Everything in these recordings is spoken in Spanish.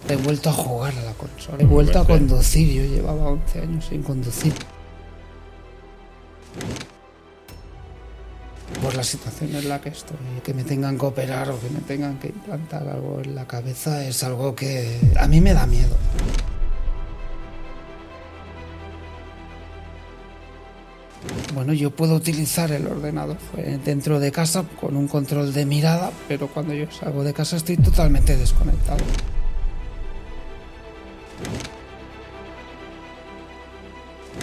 He vuelto a jugar a la consola, he vuelto a conducir, yo llevaba 11 años sin conducir. Por la situación en la que estoy, que me tengan que operar o que me tengan que implantar algo en la cabeza es algo que a mí me da miedo. Bueno, yo puedo utilizar el ordenador dentro de casa con un control de mirada, pero cuando yo salgo de casa estoy totalmente desconectado.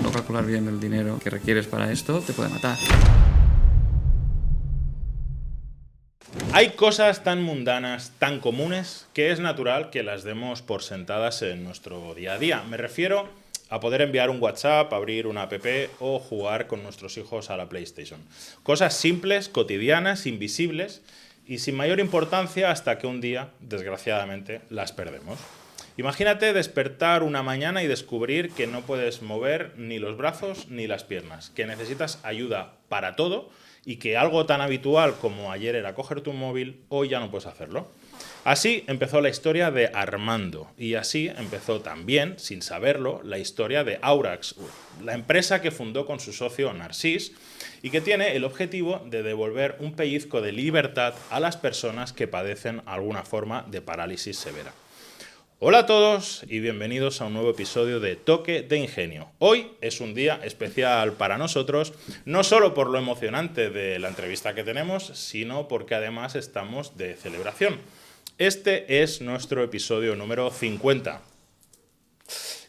No calcular bien el dinero que requieres para esto te puede matar. Hay cosas tan mundanas, tan comunes, que es natural que las demos por sentadas en nuestro día a día. Me refiero a poder enviar un WhatsApp, abrir una app o jugar con nuestros hijos a la PlayStation. Cosas simples, cotidianas, invisibles y sin mayor importancia hasta que un día, desgraciadamente, las perdemos. Imagínate despertar una mañana y descubrir que no puedes mover ni los brazos ni las piernas, que necesitas ayuda para todo y que algo tan habitual como ayer era coger tu móvil, hoy ya no puedes hacerlo. Así empezó la historia de Armando y así empezó también, sin saberlo, la historia de Aurax, la empresa que fundó con su socio Narcís y que tiene el objetivo de devolver un pellizco de libertad a las personas que padecen alguna forma de parálisis severa. Hola a todos y bienvenidos a un nuevo episodio de Toque de Ingenio. Hoy es un día especial para nosotros, no solo por lo emocionante de la entrevista que tenemos, sino porque además estamos de celebración. Este es nuestro episodio número 50.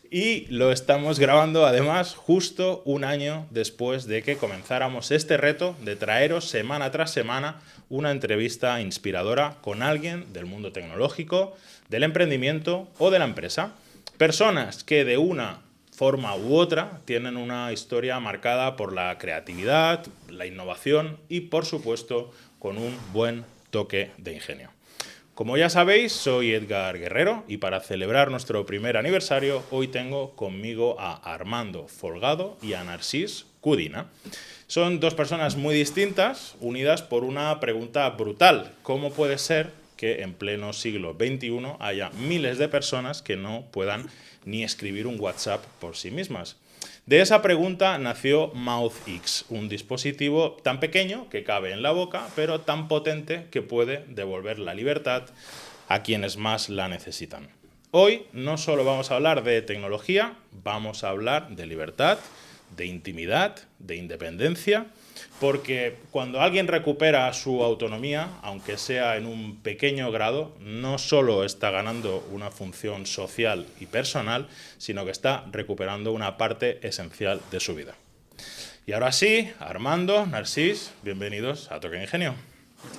Y lo estamos grabando además justo un año después de que comenzáramos este reto de traeros semana tras semana una entrevista inspiradora con alguien del mundo tecnológico, del emprendimiento o de la empresa. Personas que de una forma u otra tienen una historia marcada por la creatividad, la innovación y por supuesto con un buen toque de ingenio. Como ya sabéis, soy Edgar Guerrero y para celebrar nuestro primer aniversario hoy tengo conmigo a Armando Folgado y a Narcís Cudina. Son dos personas muy distintas, unidas por una pregunta brutal. ¿Cómo puede ser que en pleno siglo XXI haya miles de personas que no puedan ni escribir un WhatsApp por sí mismas? De esa pregunta nació MouthX, un dispositivo tan pequeño que cabe en la boca, pero tan potente que puede devolver la libertad a quienes más la necesitan. Hoy no solo vamos a hablar de tecnología, vamos a hablar de libertad, de intimidad, de independencia, porque cuando alguien recupera su autonomía, aunque sea en un pequeño grado, no solo está ganando una función social y personal, sino que está recuperando una parte esencial de su vida. Y ahora sí, Armando, Narcís, bienvenidos a Toque de Ingenio.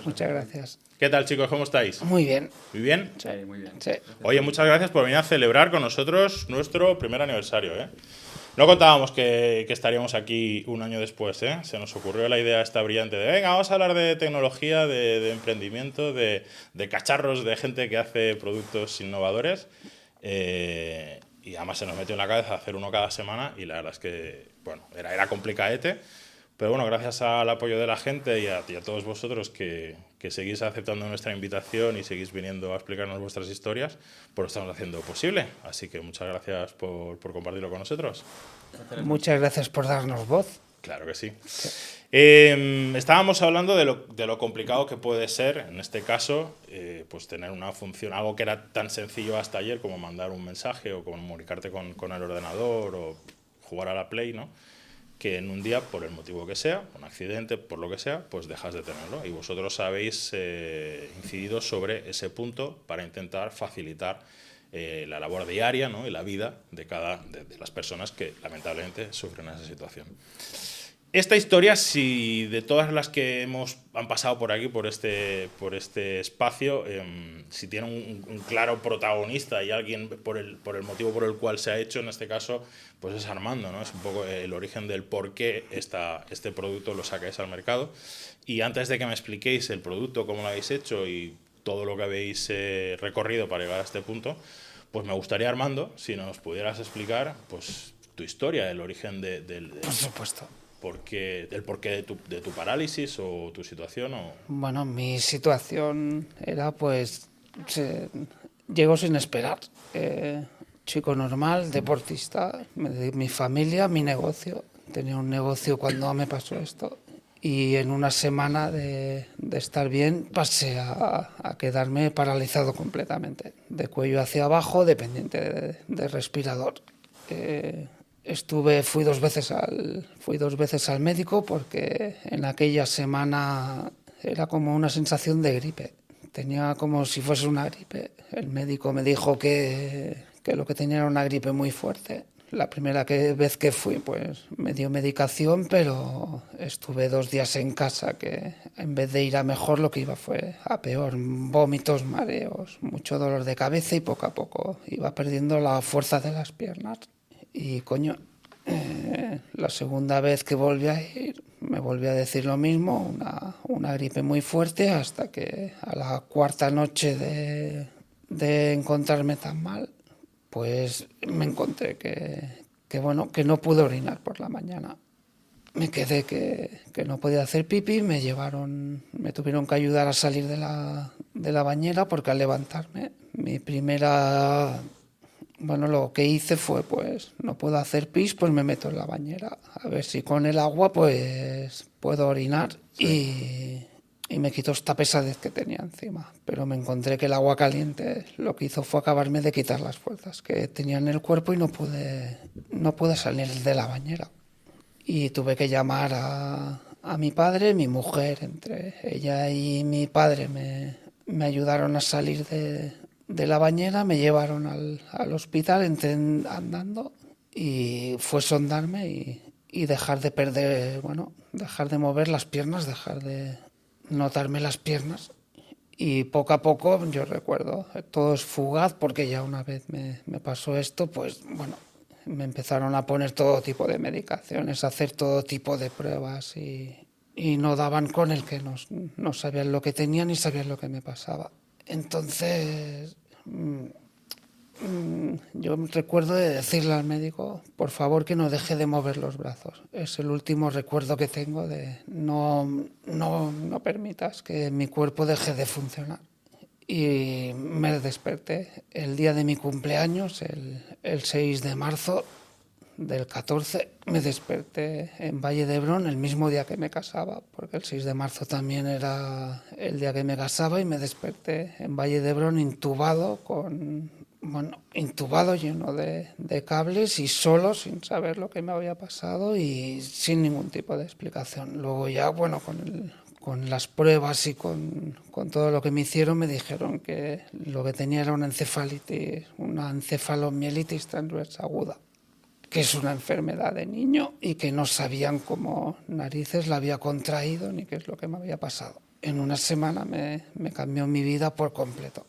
Muchas gracias. ¿Qué tal, chicos? ¿Cómo estáis? Muy bien. ¿Muy bien? Sí, muy bien. Sí. Oye, muchas gracias por venir a celebrar con nosotros nuestro primer aniversario, ¿eh? No contábamos que estaríamos aquí un año después, ¿eh? Se nos ocurrió la idea esta brillante de, venga, vamos a hablar de tecnología, de emprendimiento, de cacharros, de gente que hace productos innovadores. Y además se nos metió en la cabeza hacer uno cada semana y la verdad es que, bueno, era complicadete. Pero bueno, gracias al apoyo de la gente y a todos vosotros que seguís aceptando nuestra invitación y seguís viniendo a explicarnos vuestras historias, pues lo estamos haciendo posible. Así que muchas gracias por compartirlo con nosotros. Muchas gracias por darnos voz. Claro que sí. Estábamos hablando de lo complicado que puede ser, en este caso, pues tener una función, algo que era tan sencillo hasta ayer como mandar un mensaje o comunicarte con el ordenador o jugar a la Play, ¿no? Que en un día, por el motivo que sea, un accidente, por lo que sea, pues dejas de tenerlo. Y vosotros habéis incidido sobre ese punto para intentar facilitar la labor diaria, ¿no? Y la vida de las personas que lamentablemente sufren esa situación. Esta historia, si de todas las que han pasado por aquí, por este espacio, si tiene un claro protagonista y alguien por el motivo por el cual se ha hecho, en este caso, pues es Armando, ¿no? Es un poco el origen del por qué este producto lo sacáis al mercado. Y antes de que me expliquéis el producto, cómo lo habéis hecho y todo lo que habéis recorrido para llegar a este punto, pues me gustaría, Armando, si nos pudieras explicar pues tu historia, el origen Por supuesto. el porqué de tu parálisis o tu situación. Bueno, mi situación era pues llegó sin esperar. Chico normal, deportista, mi familia, mi negocio. Tenía un negocio cuando me pasó esto. Y en una semana de estar bien pasé a quedarme paralizado completamente, de cuello hacia abajo, dependiente de respirador. Fui dos veces al médico porque en aquella semana era como una sensación de gripe. Tenía como si fuese una gripe. El médico me dijo que lo que tenía era una gripe muy fuerte. La primera vez que fui, pues me dio medicación, pero estuve 2 días en casa, que en vez de ir a mejor, lo que iba fue a peor. Vómitos, mareos, mucho dolor de cabeza y poco a poco iba perdiendo la fuerza de las piernas. Y coño, la segunda vez que volví a ir, me volví a decir lo mismo, una gripe muy fuerte, hasta que a la cuarta noche de encontrarme tan mal, pues me encontré que no pude orinar por la mañana. Me quedé que no podía hacer pipí, me tuvieron que ayudar a salir de la bañera, porque al levantarme, lo que hice fue, pues, no puedo hacer pis, pues me meto en la bañera, a ver si con el agua, pues, puedo orinar. Sí. Y me quitó esta pesadez que tenía encima. Pero me encontré que el agua caliente lo que hizo fue acabarme de quitar las fuerzas que tenía en el cuerpo y no pude salir de la bañera. Y tuve que llamar a mi padre, mi mujer, entre ella y mi padre me ayudaron a salir de la bañera, me llevaron al hospital, entré andando, y fue sondarme y dejar de mover las piernas, dejar de notarme las piernas. Y poco a poco, yo recuerdo, todo es fugaz, porque ya una vez me pasó esto, pues bueno, me empezaron a poner todo tipo de medicaciones, a hacer todo tipo de pruebas, y no daban con el que no sabían lo que tenía ni sabían lo que me pasaba. Entonces, yo recuerdo de decirle al médico, por favor, que no deje de mover los brazos. Es el último recuerdo que tengo de no permitas que mi cuerpo deje de funcionar. Y me desperté el día de mi cumpleaños, el 6 de marzo del 14, me desperté en Valle de Hebrón el mismo día que me casaba, porque el 6 de marzo también era el día que me casaba, y me desperté en Valle de Hebrón intubado, lleno de cables y solo, sin saber lo que me había pasado y sin ningún tipo de explicación. Luego ya, con las pruebas y con todo lo que me hicieron, me dijeron que lo que tenía era una encefalomielitis transversa aguda, que es una enfermedad de niño y que no sabían cómo narices la había contraído ni qué es lo que me había pasado. En una semana me cambió mi vida por completo.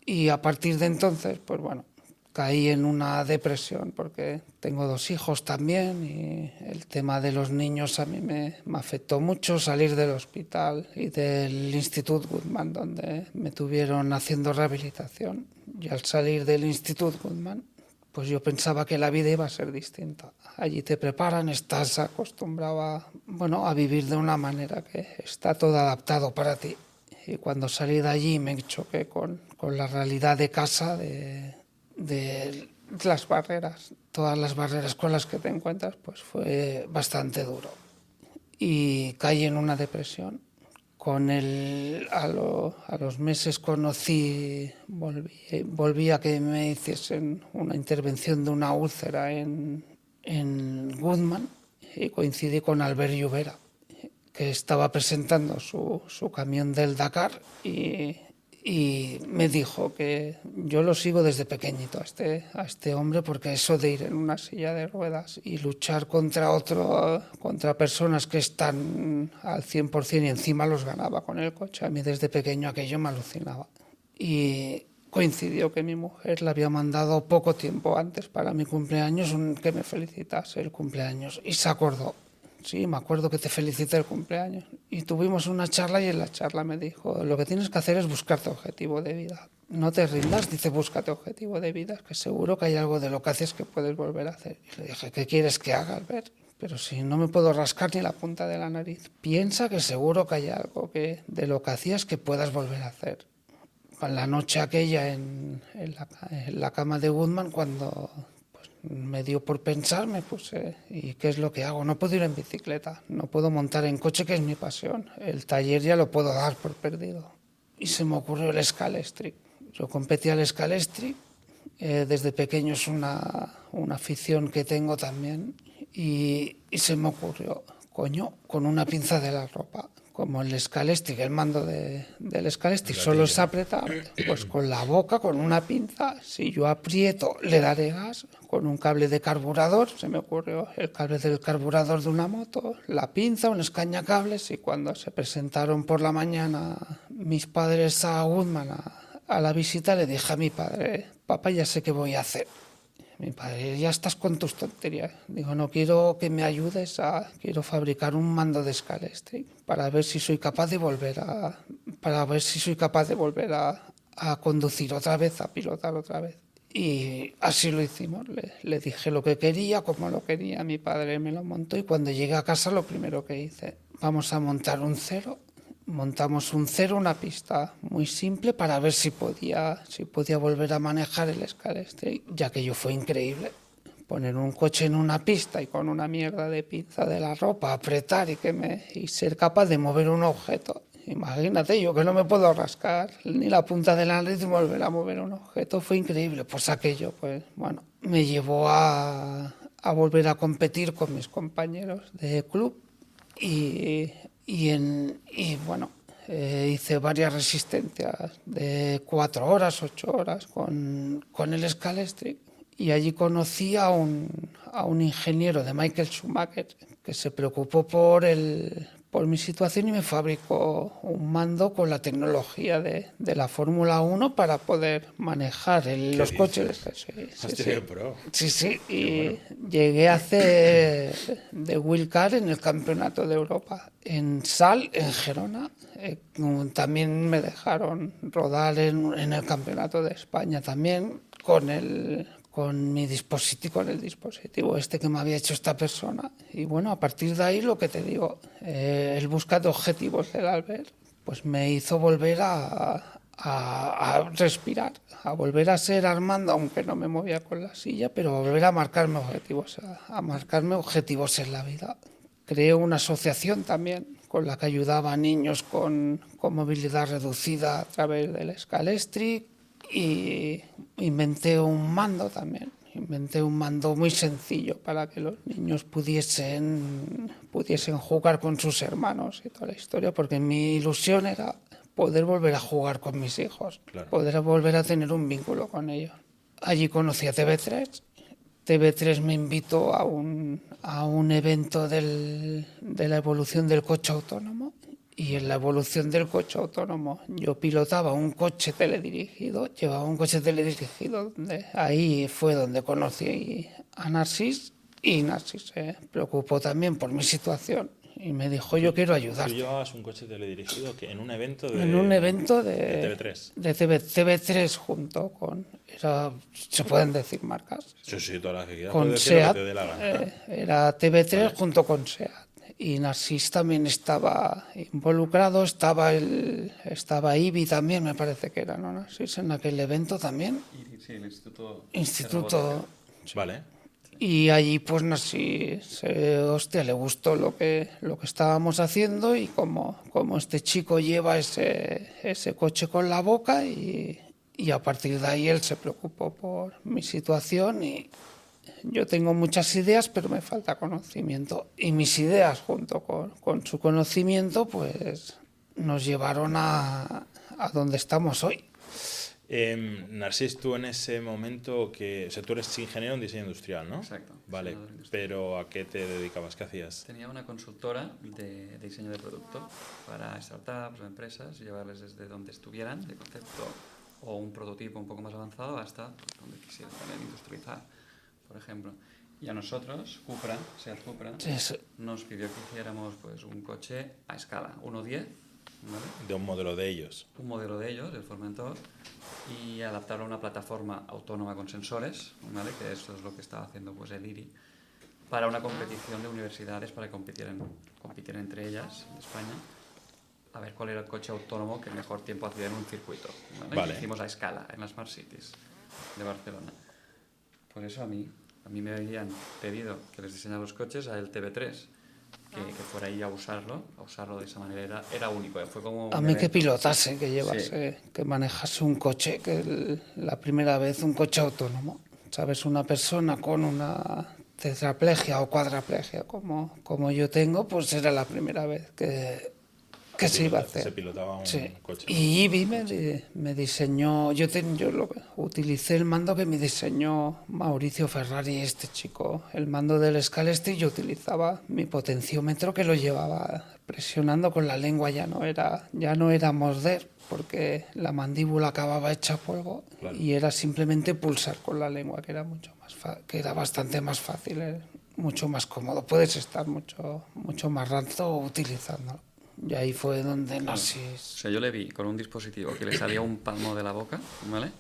Y a partir de entonces, pues bueno, caí en una depresión, porque tengo 2 hijos también, y el tema de los niños a mí me afectó mucho. Salir del hospital y del Institut Guttmann, donde me tuvieron haciendo rehabilitación, y al salir del Institut Guttmann, pues yo pensaba que la vida iba a ser distinta. Allí te preparan, estás acostumbrado a vivir de una manera que está todo adaptado para ti. Y cuando salí de allí me choqué con la realidad de casa, de las barreras, todas las barreras con las que te encuentras, pues fue bastante duro. Y caí en una depresión. A los meses volví a que me hiciesen una intervención de una úlcera en Guttmann, y coincidí con Albert Llobera, que estaba presentando su camión del Dakar, y me dijo que yo lo sigo desde pequeñito a este hombre, porque eso de ir en una silla de ruedas y luchar contra personas que están al 100% y encima los ganaba con el coche, a mí desde pequeño aquello me alucinaba. Y coincidió que mi mujer le había mandado poco tiempo antes, para mi cumpleaños, que me felicitase el cumpleaños, y se acordó. Sí, me acuerdo que te felicité el cumpleaños. Y tuvimos una charla, y en la charla me dijo, lo que tienes que hacer es buscarte objetivo de vida. No te rindas, dice, búscate objetivo de vida, que seguro que hay algo de lo que haces que puedes volver a hacer. Y le dije, ¿qué quieres que haga, Albert? Pero si no me puedo rascar ni la punta de la nariz. Piensa que seguro que hay algo de lo que hacías que puedas volver a hacer. en la noche aquella en la cama de Woodman, cuando pues, me dio por pensar, me puse, ¿y qué es lo que hago? No puedo ir en bicicleta, no puedo montar en coche, que es mi pasión. El taller ya lo puedo dar por perdido. Y se me ocurrió el Scalestric. Yo competí al Scalestric, desde pequeño es una afición que tengo también, y se me ocurrió, coño, con una pinza de la ropa, como el Scalestric, el mando del Scalestric solo es apretar, pues con la boca, con una pinza, si yo aprieto le daré gas, con un cable de carburador, se me ocurrió el cable del carburador de una moto, la pinza, un escañacables, y cuando se presentaron por la mañana mis padres a Woodman a la visita, le dije a mi padre, papá, ya sé qué voy a hacer. Mi padre, ya estás con tus tonterías. Digo, no quiero que me ayudes quiero fabricar un mando de Scalestric para ver si soy capaz de volver a conducir otra vez, a pilotar otra vez. Y así lo hicimos. Le dije lo que quería, como lo quería. Mi padre me lo montó y cuando llegué a casa lo primero que hice, vamos a montar un cero. Montamos un cero, una pista muy simple para ver si podía volver a manejar el Scalestric, ya que yo fue increíble. Poner un coche en una pista y con una mierda de pinza de la ropa, apretar y ser capaz de mover un objeto. Imagínate, yo que no me puedo rascar ni la punta de la nariz y volver a mover un objeto, fue increíble. Pues aquello, pues bueno, me llevó a volver a competir con mis compañeros de club y bueno, hice varias resistencias de 4 horas, 8 horas con el Scalestric, y allí conocí a un ingeniero de Michael Schumacher que se preocupó por mi situación y me fabricó un mando con la tecnología de la Fórmula 1 para poder manejar los coches. Sí, y llegué a hacer de wildcard en el Campeonato de Europa, en Sal, en Gerona. También me dejaron rodar en el Campeonato de España también con el dispositivo este que me había hecho esta persona. Y bueno, a partir de ahí, lo que te digo, el buscar de objetivos del Albert, pues me hizo volver a respirar, a volver a ser Armando, aunque no me movía con la silla, pero a volver a marcarme objetivos en la vida. Creé una asociación también con la que ayudaba a niños con movilidad reducida a través del Scalestric, y inventé un mando también. Inventé un mando muy sencillo para que los niños pudiesen jugar con sus hermanos y toda la historia, porque mi ilusión era poder volver a jugar con mis hijos, claro, poder volver a tener un vínculo con ellos. Allí conocí a TV3. TV3 me invitó a un evento de la evolución del coche autónomo, y en la evolución del coche autónomo yo pilotaba un coche teledirigido, llevaba un coche teledirigido, ahí fue donde conocí a Narcís, y Narcís se preocupó también por mi situación y me dijo, yo quiero ayudarte. ¿Tú llevabas un coche teledirigido que en un evento de TV3? De TV3 junto con... ¿se pueden decir marcas? Sí, todas las que quieras. Con SEAT, era TV3 junto con SEAT. Y Narcís también estaba involucrado, estaba IBI también, me parece que era, ¿no? Narcís, en aquel evento también. Sí, el Instituto. Vale. Y allí pues Narcís, le gustó lo que estábamos haciendo, y como este chico lleva ese coche con la boca, y a partir de ahí él se preocupó por mi situación, y yo tengo muchas ideas, pero me falta conocimiento. Y mis ideas, junto con su conocimiento, pues nos llevaron a donde estamos hoy. Narcís, tú en ese momento tú eres ingeniero en diseño industrial, ¿no? Exacto. Vale, pero ¿a qué te dedicabas? ¿Qué hacías? Tenía una consultora de diseño de producto para startups o empresas, llevarles desde donde estuvieran, de concepto o un prototipo un poco más avanzado, hasta donde quisieran también industrializar, por ejemplo. Y a nosotros, SEAT Cupra, nos pidió que hiciéramos pues, un coche a escala, 1.10, ¿vale? De un modelo de ellos. Un modelo de ellos, del Formentor, y adaptarlo a una plataforma autónoma con sensores, ¿vale? Que eso es lo que estaba haciendo pues, el IRI, para una competición de universidades para que compitieran entre ellas en España. a ver cuál era el coche autónomo que mejor tiempo hacía en un circuito. ¿Vale? Vale. Y hicimos a escala en las Smart Cities de Barcelona. Por eso a mí me habían pedido que les diseñara los coches a el TV3, que fuera ahí a usarlo de esa manera. Era único, fue como un A mí que evento. pilotase, que llevase, que manejase un coche, la primera vez un coche autónomo. ¿Sabes? Una persona con una tetraplegia o cuadraplegia como yo tengo, pues era la primera vez que se iba a hacer. Se pilotaba un Sí. coche. Y Ibi me diseñó, utilicé el mando que me diseñó Mauricio Ferrari, este chico, el mando del Scalesti. Yo utilizaba mi potenciómetro, que lo llevaba presionando con la lengua, ya no era morder, porque la mandíbula acababa hecha polvo. Claro. Y era simplemente pulsar con la lengua, que era que era bastante más fácil, mucho más cómodo. Puedes estar mucho más rato utilizándolo. Y ahí fue donde nací. O sea, yo le vi con un dispositivo que le salía un palmo de la boca, ¿vale?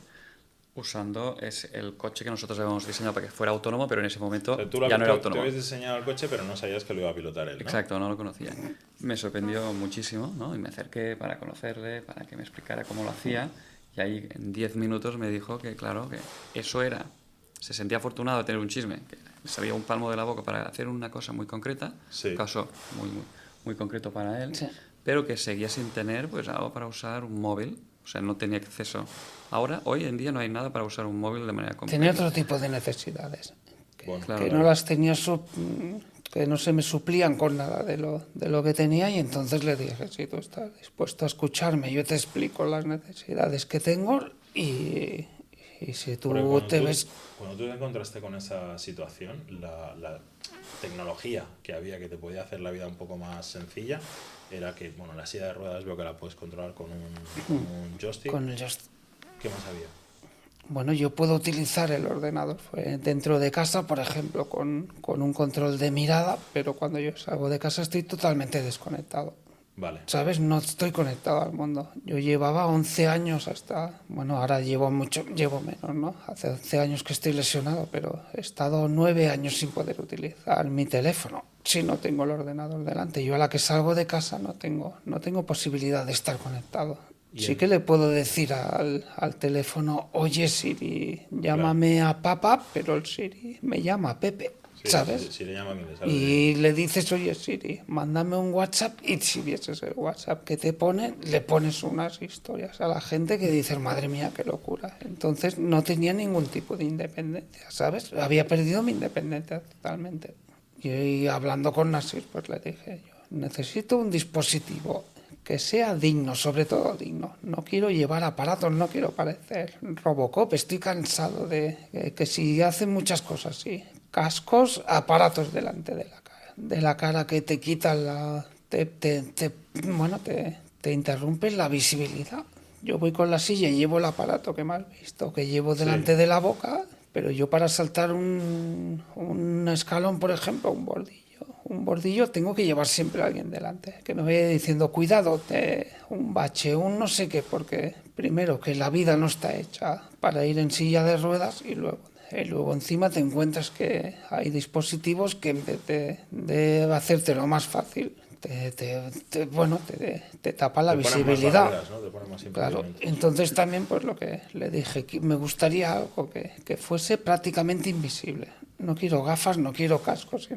Usando el coche que nosotros habíamos diseñado para que fuera autónomo, pero en ese momento O sea, tú ya no era tú autónomo. habías diseñado el coche, pero no sabías que lo iba a pilotar él, ¿no? Exacto, no lo conocía. Me sorprendió muchísimo, ¿no? Y me acerqué para conocerle, para que me explicara cómo lo hacía. Y ahí en 10 minutos me dijo que, claro, que eso era... Se sentía afortunado de tener un chisme, que le salía un palmo de la boca para hacer una cosa muy concreta, Sí. un caso muy concreto para él, Sí. pero que seguía sin tener pues algo para usar un móvil. O sea, no tenía acceso. Hoy en día no hay nada para usar un móvil de manera completa. Tenía otro tipo de necesidades Bueno, Claro, que claro. no las tenía, que no se me suplían con nada de lo que tenía, y entonces le dije: si tú estás dispuesto a escucharme, yo te explico las necesidades que tengo, y si tú porque ves... cuando tú te encontraste con esa situación, la tecnología que había que te podía hacer la vida un poco más sencilla era que, bueno, la silla de ruedas veo que la puedes controlar con un joystick. Con el joystick. ¿Qué más había? Bueno, yo puedo utilizar el ordenador dentro de casa, por ejemplo, con un control de mirada, pero cuando yo salgo de casa estoy totalmente desconectado. Vale. ¿Sabes? No estoy conectado al mundo. Yo llevaba 11 años bueno, ahora llevo menos, ¿no? Hace 11 años que estoy lesionado, pero he estado 9 años sin poder utilizar mi teléfono si no tengo el ordenador delante. Yo a la que salgo de casa no tengo posibilidad de estar conectado. Sí que le puedo decir al teléfono: oye Siri, llámame a papá, pero el Siri me llama a Pepe. Sí, ¿sabes? Si le llaman, le sale Y le dices: oye Siri, mándame un WhatsApp, y si vieses el WhatsApp que te pone, le pones unas historias a la gente que dices: madre mía, qué locura. Entonces no tenía ningún tipo de independencia, ¿sabes? Había perdido mi independencia totalmente. Y hablando con Nasir, pues le dije: yo necesito un dispositivo que sea digno, sobre todo digno. No quiero llevar aparatos, no quiero parecer Robocop. Estoy cansado de que si hacen muchas cosas, sí. Cascos, aparatos delante de la cara que te quitan te interrumpen la visibilidad. Yo voy con la silla y llevo el aparato que me has visto, que llevo delante de la boca, pero yo para saltar un escalón, por ejemplo, un bordillo, tengo que llevar siempre a alguien delante, que me vaya diciendo: cuidado, un bache, un no sé qué, porque primero que la vida no está hecha para ir en silla de ruedas, y luego encima te encuentras que hay dispositivos que en vez de hacértelo más fácil, te tapa la Te ponen más visibilidad. barreras, ¿no? Te ponen más Claro, impedimentos. entonces también pues lo que le dije, que me gustaría algo que fuese prácticamente invisible. No quiero gafas, no quiero cascos,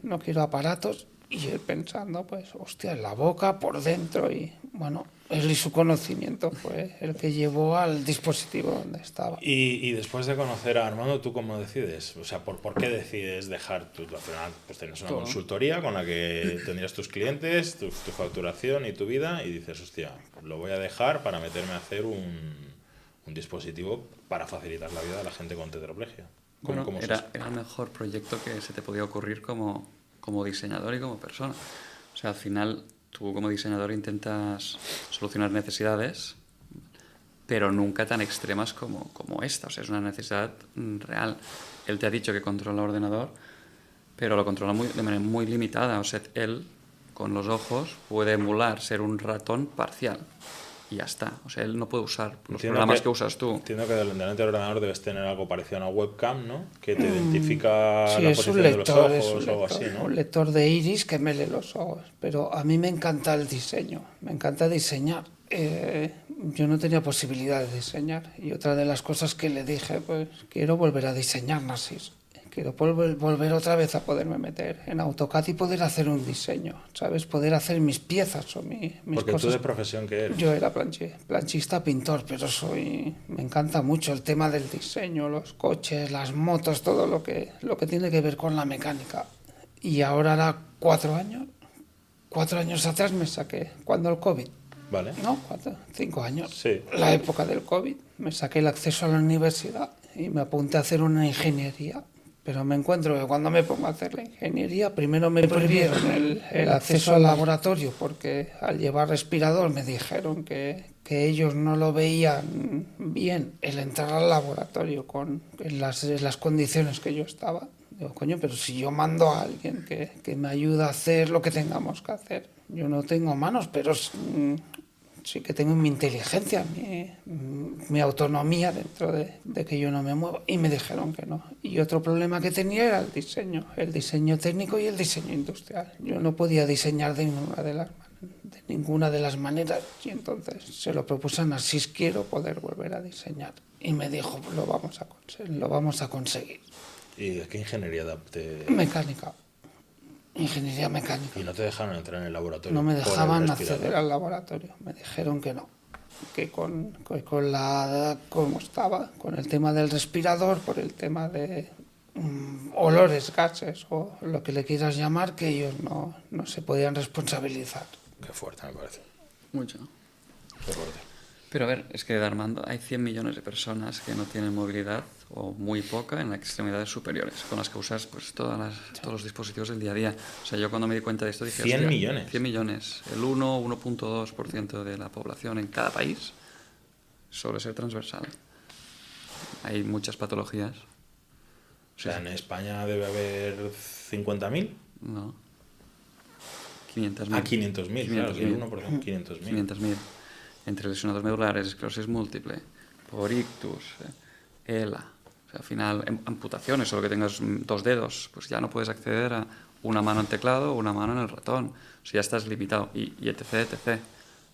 no quiero aparatos. Y él pensando, pues, hostia, en la boca, por dentro, y bueno, él y su conocimiento fue el que llevó al dispositivo donde estaba. Y después de conocer a Armando, ¿tú cómo decides? O sea, ¿por qué decides dejar al final, pues tienes una consultoría con la que tendrías tus clientes, tu facturación y tu vida, y dices: hostia, lo voy a dejar para meterme a hacer un dispositivo para facilitar la vida de la gente con tetraplegia? Bueno, ¿Cómo es era eso? el mejor proyecto que se te podía ocurrir como diseñador y como persona. O sea, al final tú como diseñador intentas solucionar necesidades, pero nunca tan extremas como esta. O sea, es una necesidad real. Él te ha dicho que controla el ordenador, pero lo controla de manera muy limitada. O sea, él con los ojos puede emular ser un ratón parcial. y ya está. O sea, él no puede usar los Entiendo programas que usas tú. Entiendo que delante del ordenador debes tener algo parecido a una webcam, ¿no? Que te identifica Sí, la es posición un de los lector, ojos es un o algo lector, así, ¿no? un lector de iris que me lee los ojos. Pero a mí me encanta el diseño, me encanta diseñar. Yo no tenía posibilidad de diseñar y otra de las cosas que le dije, pues quiero volver a diseñar Nasys. Quiero volver otra vez a poderme meter en AutoCAD y poder hacer un diseño, ¿sabes? Poder hacer mis piezas o mis Porque cosas. tú de profesión, ¿qué eres? Yo era planchista, pintor, pero me encanta mucho el tema del diseño, los coches, las motos, todo lo que tiene que ver con la mecánica. Y ahora hará 4 años atrás me saqué, cuando el COVID, Vale. ¿no? 5 años, Sí. la época del COVID, me saqué el acceso a la universidad y me apunté a hacer una ingeniería. Pero me encuentro que cuando me pongo a hacer la ingeniería, primero me prohibieron el acceso al laboratorio porque al llevar respirador me dijeron que ellos no lo veían bien el entrar al laboratorio en las condiciones que yo estaba. Digo, coño, pero si yo mando a alguien que me ayuda a hacer lo que tengamos que hacer. Yo no tengo manos, pero sí que tengo mi inteligencia, mi autonomía dentro de que yo no me muevo. Y me dijeron que no. Y otro problema que tenía era el diseño técnico y el diseño industrial. Yo no podía diseñar de ninguna de las maneras. Y entonces se lo propuse a Nasys, quiero poder volver a diseñar. Y me dijo, lo vamos a conseguir. ¿Y de qué ingeniería te...? Mecánica. Ingeniería mecánica. Y no te dejaron entrar en el laboratorio. No me por el dejaban respirador. acceder al laboratorio. Me dijeron que no. Que como estaba, con el tema del respirador, por el tema de olores, gases o lo que le quieras llamar, que ellos no se podían responsabilizar. Qué fuerte me parece. Mucho. Qué fuerte. Pero a ver, es que Armando, hay 100 millones de personas que no tienen movilidad o muy poca en las extremidades superiores, con las que usas pues todos los dispositivos del día a día. O sea, yo cuando me di cuenta de esto dije... 100 millones. 100 millones. El 1,2% de la población en cada país suele ser transversal. Hay muchas patologías. O sea, en España debe haber 50.000. No. 500.000. Ah, 500.000, claro, que el 500.000. 1%, 500.000. 500.000. Entre lesionados medulares, esclerosis múltiple, por ictus, ELA. O sea, al final, amputaciones, solo que tengas 2 dedos, pues ya no puedes acceder a una mano en teclado o una mano en el ratón. O sea, ya estás limitado. Y etc.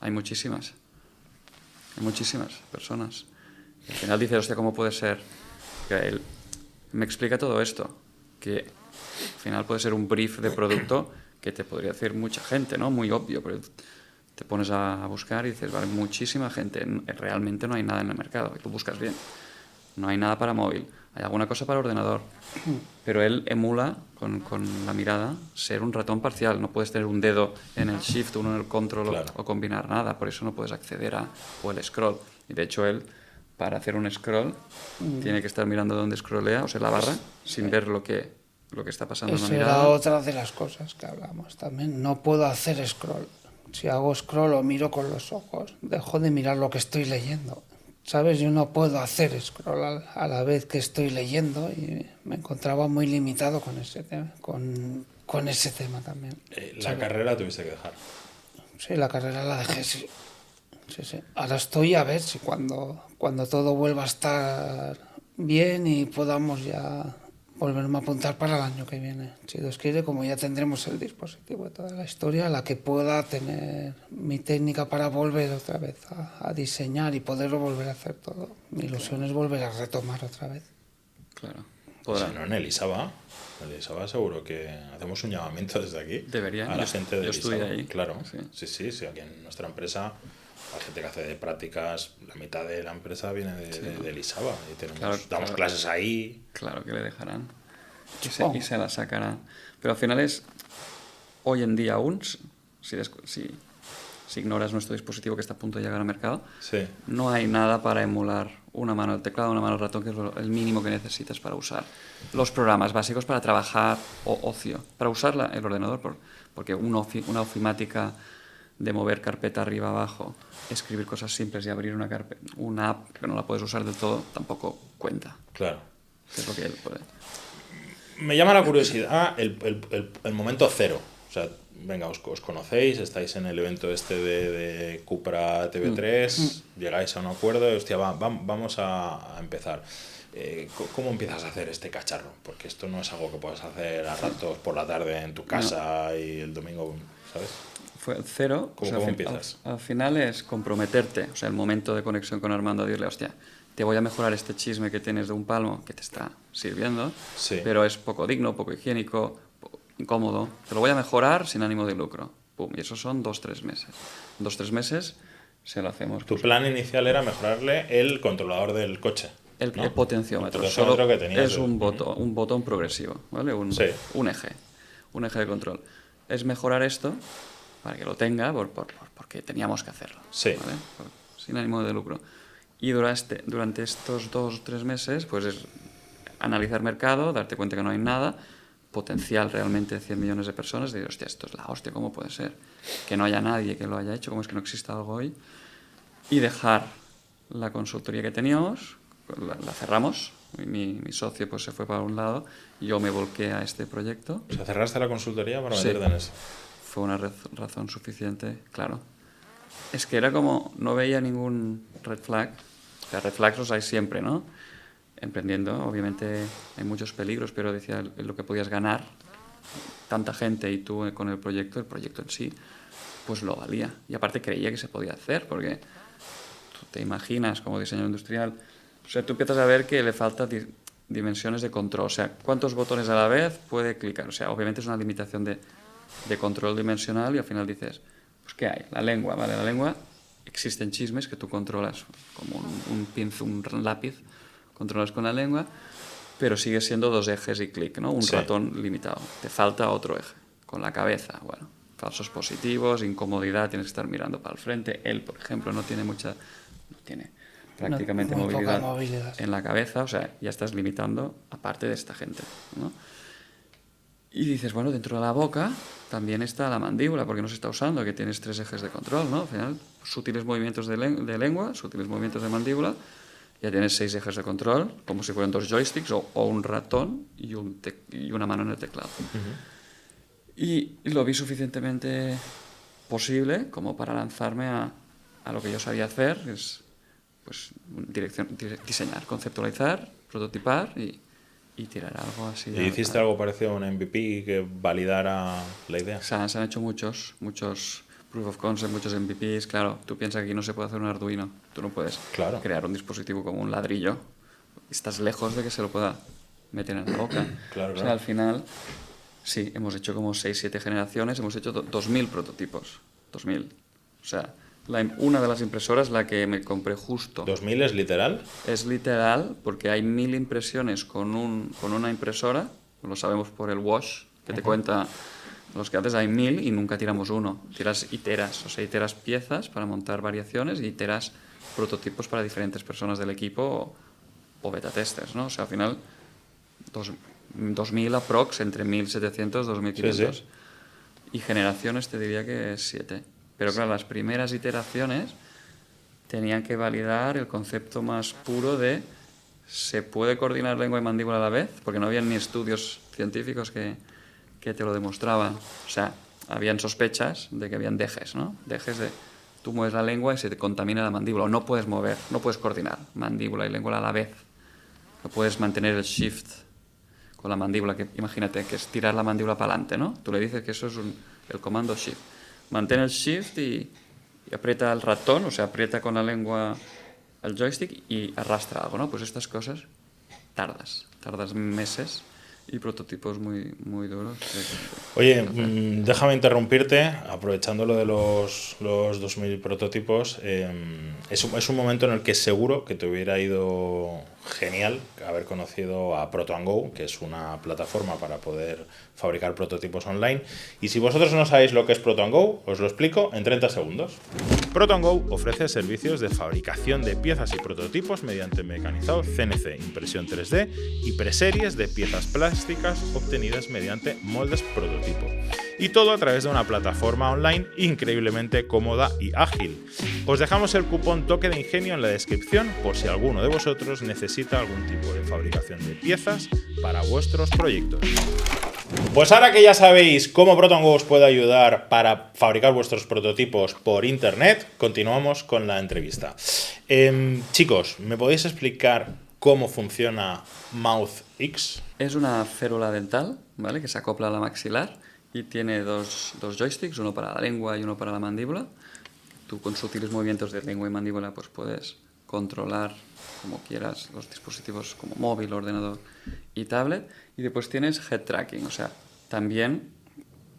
Hay muchísimas. Hay muchísimas personas. Y al final dices, hostia, ¿cómo puede ser? Que él me explica todo esto. Que al final puede ser un brief de producto que te podría decir mucha gente, ¿no? Muy obvio, pero te pones a buscar y dices, vale, muchísima gente, realmente no hay nada en el mercado, y tú buscas bien. No hay nada para móvil, hay alguna cosa para ordenador, pero él emula con la mirada ser un ratón parcial. No puedes tener un dedo en el shift, uno en el control, claro, o combinar nada, por eso no puedes acceder o el scroll. Y de hecho él, para hacer un scroll, tiene que estar mirando dónde scrollea, o sea, la barra, sin ver lo que está pasando en la Esa mirada. era otra de las cosas que hablamos también. No puedo hacer scroll. Si hago scroll o miro con los ojos, dejo de mirar lo que estoy leyendo. ¿Sabes? Yo no puedo hacer scroll a la vez que estoy leyendo y me encontraba muy limitado con ese tema, con ese tema también. La carrera tuviste que dejar. Sí, la carrera la dejé, sí. Sí. Ahora estoy a ver si cuando todo vuelva a estar bien y podamos ya volverme a apuntar para el año que viene. Si Dios quiere, como ya tendremos el dispositivo de toda la historia, la que pueda tener mi técnica para volver otra vez a diseñar y poderlo volver a hacer todo. Mi ilusión es volver a retomar otra vez. Claro. Si no, en Elisaba seguro que hacemos un llamamiento desde aquí. Debería. A la gente de yo Elisaba. estudié ahí. Claro. Sí. Sí. Aquí en nuestra empresa, la gente que hace de prácticas, la mitad de la empresa viene de Elisaba. Y damos clases ahí. Claro que le dejarán. Y se la sacarán. Pero al final hoy en día aún, si ignoras nuestro dispositivo que está a punto de llegar al mercado, no hay nada para emular una mano al teclado, una mano al ratón, que es el mínimo que necesitas para usar los programas básicos para trabajar o ocio. Para usar el ordenador, porque una ofimática de mover carpeta arriba abajo, escribir cosas simples y abrir una app que no la puedes usar del todo, tampoco cuenta. Claro. Que es lo que él puede. Me llama la curiosidad el momento cero. O sea, venga, os conocéis, estáis en el evento este de Cupra TV3, llegáis a un acuerdo y, hostia, vamos a empezar. ¿Cómo empiezas a hacer este cacharro? Porque esto no es algo que puedas hacer a ratos por la tarde en tu casa y el domingo, ¿sabes? Fue cero. ¿Cómo empiezas? Al final es comprometerte, o sea, el momento de conexión con Armando, decirle, hostia, te voy a mejorar este chisme que tienes de un palmo que te está sirviendo, Sí. pero es poco digno, poco higiénico, incómodo. Te lo voy a mejorar sin ánimo de lucro. Pum, y eso son 2-3 meses. 2-3 meses se lo hacemos. Tu plan inicial era mejorarle el controlador del coche. El ¿no? potenciómetro. El potenciómetro Solo que tenías. es un botón progresivo, ¿vale? Un eje de control. Es mejorar esto para que lo tenga porque teníamos que hacerlo. Sí. ¿Vale? Sin ánimo de lucro. Y durante estos 2-3 meses, pues es analizar mercado, darte cuenta que no hay nada, potencial realmente de 100 millones de personas, decir, hostia, esto es la hostia, ¿cómo puede ser? Que no haya nadie que lo haya hecho, ¿cómo es que no exista algo hoy? Y dejar la consultoría que teníamos, la cerramos, mi socio pues se fue para un lado, yo me volqué a este proyecto. O sea, cerraste la consultoría para Sí. meterte en eso. Fue una razón suficiente, claro. Es que era como, no veía ningún red flag. O sea, red flags los hay siempre, ¿no? Emprendiendo, obviamente hay muchos peligros, pero decía lo que podías ganar, tanta gente y tú con el proyecto en sí, pues lo valía. Y aparte creía que se podía hacer, porque tú te imaginas como diseñador industrial, o sea, tú empiezas a ver que le falta dimensiones de control, o sea, cuántos botones a la vez puede clicar, o sea, obviamente es una limitación de control dimensional y al final dices, pues ¿qué hay? La lengua, ¿vale? La lengua, existen chismes que tú controlas como un pinzo, un lápiz, controlas con la lengua, pero sigue siendo 2 ejes y clic, ¿no? Un ratón limitado. Te falta otro eje. Con la cabeza, bueno, falsos positivos, incomodidad, tienes que estar mirando para el frente. Él, por ejemplo, no tiene prácticamente muy poca movilidad movilidad en la cabeza, o sea, ya estás limitando aparte de esta gente, ¿no? Y dices, bueno, dentro de la boca también está la mandíbula, porque no se está usando, que tienes 3 ejes de control, ¿no? Al final, sutiles movimientos de lengua, sutiles movimientos de mandíbula, ya tienes 6 ejes de control, como si fueran 2 joysticks o un ratón y una mano en el teclado. Y lo vi suficientemente posible como para lanzarme a lo que yo sabía hacer, que es pues, diseñar, conceptualizar, prototipar y tirar algo así. ¿Y hiciste algo parecido a un MVP que validara la idea? O sea, se han hecho muchos proof of concept, muchos MVPs. Claro, tú piensas que aquí no se puede hacer un Arduino. Tú no puedes crear un dispositivo como un ladrillo. Estás lejos de que se lo pueda meter en la boca. Claro, o sea, al final, sí, hemos hecho como 6-7 generaciones, hemos hecho 2.000 prototipos. 2.000. O sea, una de las impresoras, la que me compré justo. ¿2000 es literal? Es literal porque hay 1.000 impresiones con una impresora, lo sabemos por el wash, que te cuenta los que haces, hay 1.000 y nunca tiramos uno. Iteras piezas para montar variaciones y iteras prototipos para diferentes personas del equipo o beta testers, ¿no? O sea, al final 2.000 aprox, entre 1.700 y 2.500. Sí. Y generaciones te diría que 7. Pero claro, las primeras iteraciones tenían que validar el concepto más puro de ¿se puede coordinar lengua y mandíbula a la vez? Porque no había ni estudios científicos que te lo demostraban. O sea, habían sospechas de que habían dejes, ¿no? Dejes de tú mueves la lengua y se te contamina la mandíbula. O no puedes coordinar mandíbula y lengua a la vez. No puedes mantener el shift con la mandíbula, que imagínate que es tirar la mandíbula para adelante, ¿no? Tú le dices que eso es el comando shift. Mantén el shift y aprieta el ratón, o sea, aprieta con la lengua el joystick y arrastra algo, ¿no? Pues estas cosas tardas meses y prototipos muy, muy duros. Oye, déjame interrumpirte, aprovechando lo de los 2.000 prototipos. Es un momento en el que seguro que te hubiera ido genial haber conocido a Proton Go, que es una plataforma para poder fabricar prototipos online. Y si vosotros no sabéis lo que es Proton Go, os lo explico en 30 segundos. Proton Go ofrece servicios de fabricación de piezas y prototipos mediante mecanizado CNC, impresión 3D y preseries de piezas plásticas obtenidas mediante moldes prototipo. Y todo a través de una plataforma online increíblemente cómoda y ágil. Os dejamos el cupón Toque de Ingenio en la descripción por si alguno de vosotros necesita algún tipo de fabricación de piezas para vuestros proyectos. Pues ahora que ya sabéis cómo ProtonWo os puede ayudar para fabricar vuestros prototipos por internet, continuamos con la entrevista. Chicos, ¿me podéis explicar cómo funciona MouthX? Es una férula dental, ¿vale? Que se acopla a la maxilar y tiene dos joysticks, uno para la lengua y uno para la mandíbula. Tú con sutiles movimientos de lengua y mandíbula pues puedes controlar como quieras los dispositivos como móvil, ordenador y tablet. Y después tienes head tracking, o sea, también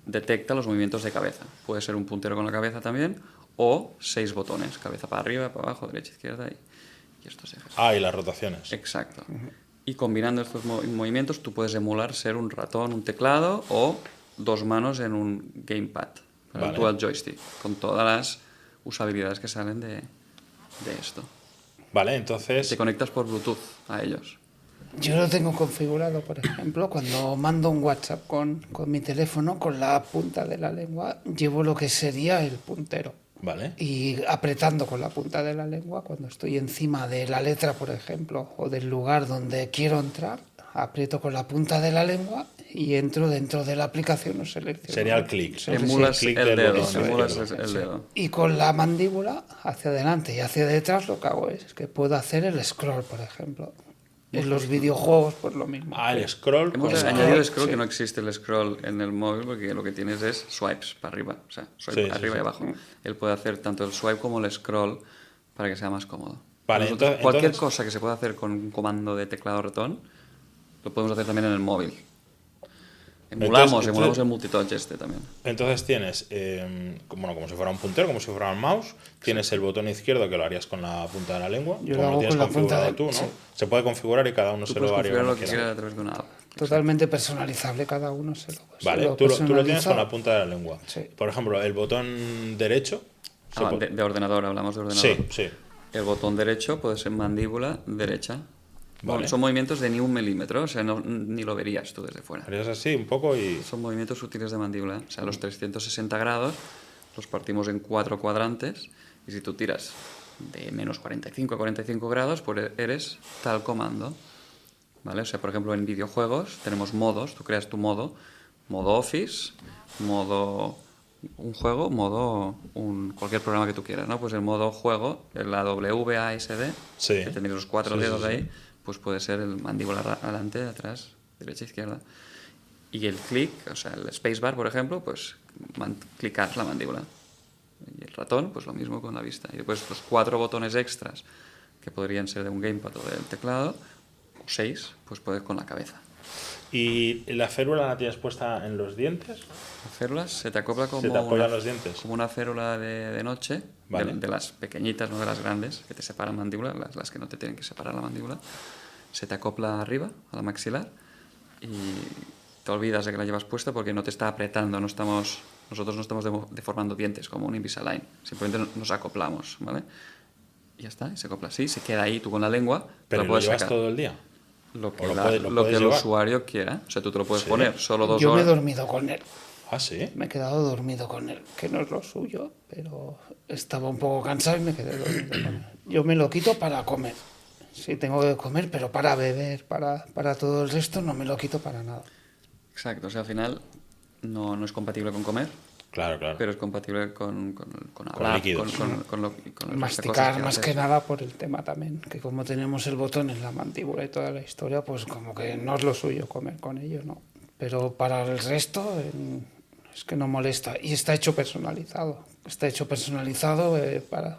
detecta los movimientos de cabeza. Puede ser un puntero con la cabeza también o 6 botones, cabeza para arriba, para abajo, derecha, izquierda y estos ejes. Y las rotaciones. Exacto. Y combinando estos movimientos tú puedes emular ser un ratón, un teclado o 2 manos en un gamepad, el dual joystick, con todas las usabilidades que salen de esto. Vale, entonces... Te conectas por Bluetooth a ellos. Yo lo tengo configurado, por ejemplo, cuando mando un WhatsApp con mi teléfono, con la punta de la lengua, llevo lo que sería el puntero. Vale. Y apretando con la punta de la lengua, cuando estoy encima de la letra, por ejemplo, o del lugar donde quiero entrar, aprieto con la punta de la lengua y entro dentro de la aplicación o selecciono. Sería el clic. Emulas clic el del dedo. botón Emulas izquierdo. el dedo. Y con la mandíbula, hacia adelante y hacia detrás, lo que hago es que puedo hacer el scroll, por ejemplo. En los videojuegos, pues lo mismo. El scroll. Hemos con la- añadido scroll, sí. que no existe el scroll en el móvil porque lo que tienes es swipes para arriba, o sea, swipe Sí, arriba sí. y abajo. Él puede hacer tanto el swipe como el scroll para que sea más cómodo. Vale, Nosotros, entonces- cualquier cosa que se pueda hacer con un comando de teclado ratón, lo podemos hacer también en el móvil. Emulamos el multitouch este también. Entonces tienes, como si fuera un puntero, como si fuera un mouse. Tienes el botón izquierdo que lo harías con la punta de la lengua. Yo lo como hago lo tienes con la punta configurado de- tú, ¿no? sí. Se puede configurar y cada uno Tú se lo puedes varía configurar como lo que quiera. quieras a través de una app. Totalmente personalizable, cada uno se lo Vale, se lo tú lo tienes personaliza. con la punta de la lengua. Sí. Por ejemplo, el botón derecho. se puede- De ordenador, hablamos de ordenador. Sí, sí. El botón derecho puede ser mandíbula derecha. Vale. Son movimientos de ni 1 milímetro, o sea, ni lo verías tú desde fuera. Harías así un poco y... Son movimientos sutiles de mandíbula. O sea, los 360 grados los partimos en 4 cuadrantes y si tú tiras de menos 45 a 45 grados, pues eres tal comando. ¿Vale? O sea, por ejemplo, en videojuegos tenemos modos. Tú creas tu modo Office, modo un juego, cualquier programa que tú quieras, ¿no? Pues el modo juego, la WASD, Sí. que tenéis los 4 Sí, dedos sí, sí. ahí, pues puede ser el mandíbula adelante, atrás, derecha, izquierda. Y el clic, o sea, el spacebar, por ejemplo, pues clicar la mandíbula. Y el ratón, pues lo mismo con la vista. Y después los 4 botones extras, que podrían ser de un gamepad o del teclado, o 6, pues puedes con la cabeza. ¿Y la férula la tienes puesta en los dientes? Las férulas se te acopla como, ¿Se te apoyan los dientes? como una férula de noche, Vale. de las pequeñitas, no de las grandes, que te separan mandíbula, las que no te tienen que separar la mandíbula. Se te acopla arriba, a la maxilar, y te olvidas de que la llevas puesta porque no te está apretando, nosotros no estamos deformando dientes como un Invisalign, simplemente nos acoplamos, ¿vale? Y ya está, y se acopla así, se queda ahí tú con la lengua, ¿Pero la lo puedes llevas sacar. todo el día? Lo que, ¿O lo la- puedes- lo lo puedes que el llevar? usuario quiera, o sea, tú te lo puedes ¿Sí? poner solo 2 Yo me he horas. dormido con él. Ah, sí. Me he quedado dormido con él, que no es lo suyo, pero estaba un poco cansado y me quedé dormido con él. Yo me lo quito para comer. Sí, tengo que comer, pero para beber, para todo el resto no me lo quito para nada. Exacto, o sea, al final no es compatible con comer, Claro, claro. pero es compatible con hablar, líquidos. con el resto de cosas Masticar más haces. que nada por el tema también, que como tenemos el botón en la mandíbula y toda la historia, pues como que no es lo suyo comer con ello, ¿no? Pero para el resto es que no molesta. Y está hecho personalizado. Está hecho personalizado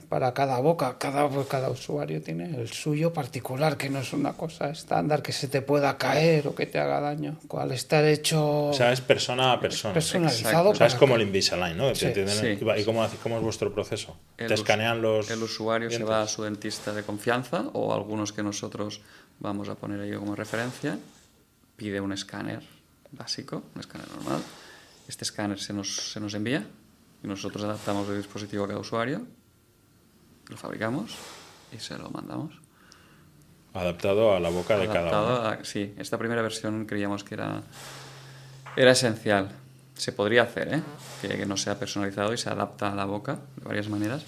para cada boca. Cada usuario tiene el suyo particular, que no es una cosa estándar que se te pueda caer o que te haga daño. Cual está hecho O sea, es persona a persona. personalizado. O sea, es para como que- el Invisalign, ¿no? Sí, sí. ¿Y cómo es vuestro proceso? El ¿Te us- escanean los El usuario se dientes? va a su dentista de confianza o algunos que nosotros vamos a poner ahí como referencia, pide un escáner básico, un escáner normal. Este escáner se nos envía y nosotros adaptamos el dispositivo a cada usuario, lo fabricamos y se lo mandamos. Adaptado a la boca de cada Adaptado uno. sí, esta primera versión creíamos que era esencial. Se podría hacer, ¿eh? Que no sea personalizado y se adapta a la boca de varias maneras,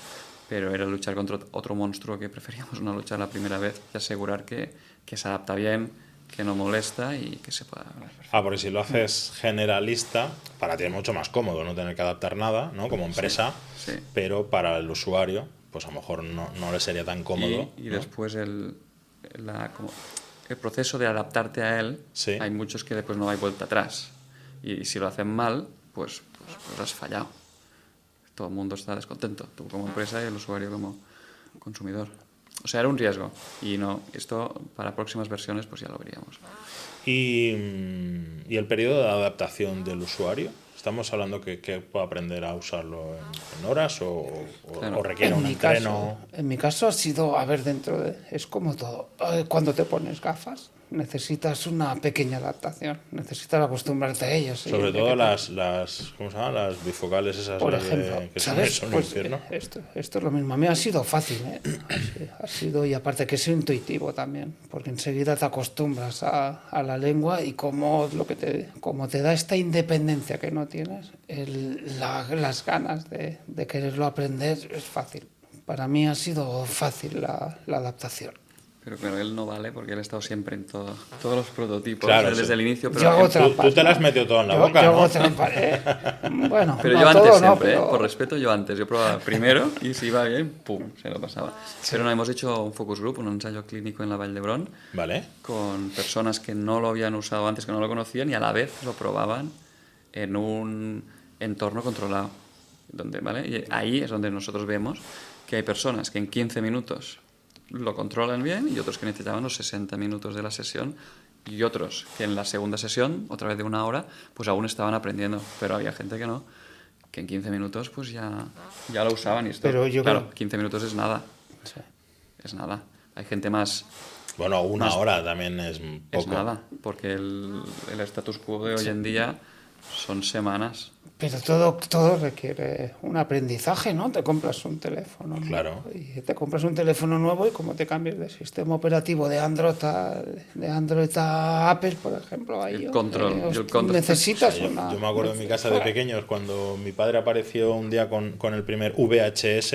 pero era luchar contra otro monstruo que preferíamos no luchar la primera vez y asegurar que se adapta bien, que no molesta y que se pueda hablar. Porque si lo haces generalista, para ti es mucho más cómodo no tener que adaptar nada, ¿no? Como empresa, Sí. pero para el usuario, pues a lo mejor no le sería tan cómodo. Y ¿no? después el proceso de adaptarte a él, Sí. hay muchos que después no hay vuelta atrás. Y si lo hacen mal, pues has fallado. Todo el mundo está descontento, tú como empresa y el usuario como consumidor. O sea, era un riesgo. Y no, esto para próximas versiones pues ya lo veríamos. ¿Y el periodo de adaptación del usuario? ¿Estamos hablando que puede aprender a usarlo en horas Claro. o requiere un entreno? En mi caso ha sido, a ver, es como todo. Cuando te pones gafas, necesitas una pequeña adaptación, necesitas acostumbrarte a ellas. Sobre todo las ¿cómo se llama? Las bifocales esas Por de- ejemplo, que ¿sabes? son un Pues, infierno. esto es lo mismo. A mí ha sido fácil, ¿eh? Ha sido, y aparte que es intuitivo también, porque enseguida te acostumbras a la lengua y como te da esta independencia que no tienes, las ganas de quererlo aprender es fácil. Para mí ha sido fácil la adaptación. Pero claro, él no vale porque él ha estado siempre en todos los prototipos, Claro, desde sí. el inicio. Pero Yo hago Tú trampas, te las ¿no? metido todo en la Yo boca, ¿no? hago trampas, Bueno, Pero no yo todo, antes no, siempre, pero- por respeto, yo antes. Yo probaba primero y si iba bien, ¡pum!, se lo pasaba. Pero no, hemos hecho un focus group, un ensayo clínico en la Vall d'Hebron, Vale. con personas que no lo habían usado antes, que no lo conocían y a la vez lo probaban en un entorno controlado. ¿Vale? Y ahí es donde nosotros vemos que hay personas que en 15 minutos lo controlan bien y otros que necesitaban los 60 minutos de la sesión y otros que en la segunda sesión, otra vez de 1 hora, pues aún estaban aprendiendo. Pero había gente que no, que en 15 minutos pues ya lo usaban y esto, Pero yo claro, creo- 15 minutos es nada. Sí. Es nada. Hay gente más... Bueno, 1 Más- hora también es poco. Es nada, porque el status quo de hoy en día son semanas. Pero todo requiere un aprendizaje, ¿no? Te compras un teléfono, ¿no? Claro. Y te compras un teléfono nuevo y como te cambias de sistema operativo de Android a Apple, por ejemplo, ahí El control, y el control. necesitas Yo una... me acuerdo en mi casa de pequeños cuando mi padre apareció un día con el primer VHS,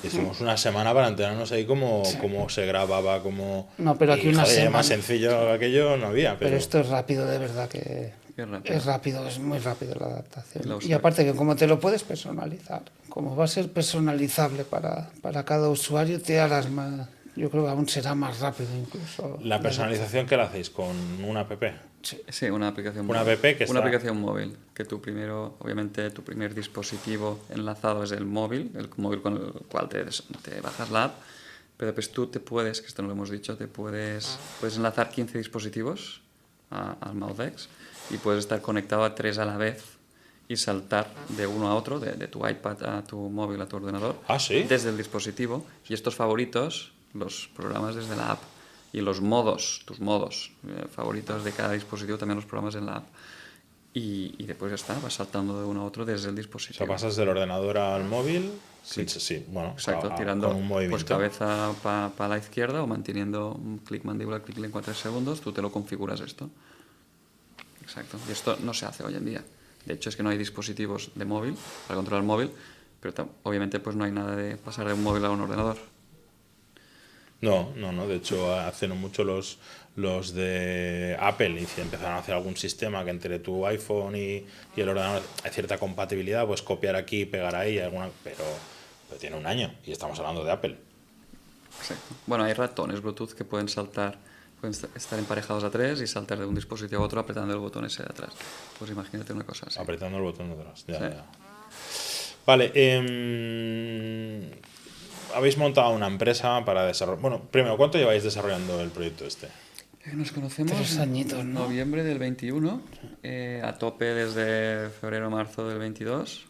hicimos una semana para enterarnos ahí cómo se grababa, cómo... No, pero aquí y, una joder, semana. más sencillo aquello no había. Pero esto es rápido, de verdad que... Qué rápido. Es rápido, es muy rápido la Y adaptación. la Y usa- aparte que como te lo puedes personalizar, como va a ser personalizable para cada usuario, te harás más... Yo creo que aún será más rápido incluso. La personalización que la hacéis con una app. Sí, una aplicación Una móvil. app que Una está- aplicación móvil, que tú primero, obviamente, tu primer dispositivo enlazado es el móvil con el cual te bajas la app, pero después tú te puedes, que esto no lo hemos dicho, puedes enlazar 15 dispositivos al MouthX y puedes estar conectado a 3 a la vez y saltar de uno a otro, de tu iPad a tu móvil, a tu ordenador, Ah, ¿sí? desde el dispositivo, y estos favoritos los programas desde la app. Y los modos, tus modos favoritos de cada dispositivo también los programas en la app. Y después ya está, vas saltando de uno a otro desde el O dispositivo. sea, pasas del ordenador al móvil. Sí. Sí, bueno, Exacto, con tirando un movimiento. pues cabeza para la izquierda o manteniendo un clic mandíbula, clic lengua 3 segundos, tú te lo configuras esto. Exacto. Y esto no se hace hoy en día. De hecho, es que no hay dispositivos de móvil para controlar el móvil, pero obviamente pues no hay nada de pasar de un móvil a un ordenador. No. De hecho, hace no mucho los de Apple empezaron a hacer algún sistema que entre tu iPhone y el ordenador hay cierta compatibilidad, pues copiar aquí y pegar ahí, pero tiene 1 año y estamos hablando de Apple. Exacto. Bueno, hay ratones Bluetooth que pueden saltar, pueden estar emparejados a 3 y saltar de un dispositivo a otro apretando el botón ese de atrás. Pues imagínate una cosa así. Apretando el botón de atrás. Ya, Sí. ya. Vale, habéis montado una empresa para desarrollar... Bueno, primero, ¿cuánto lleváis desarrollando el proyecto este? Nos conocemos 3 añitos, en ¿no? noviembre del 21, a tope desde febrero-marzo del 22.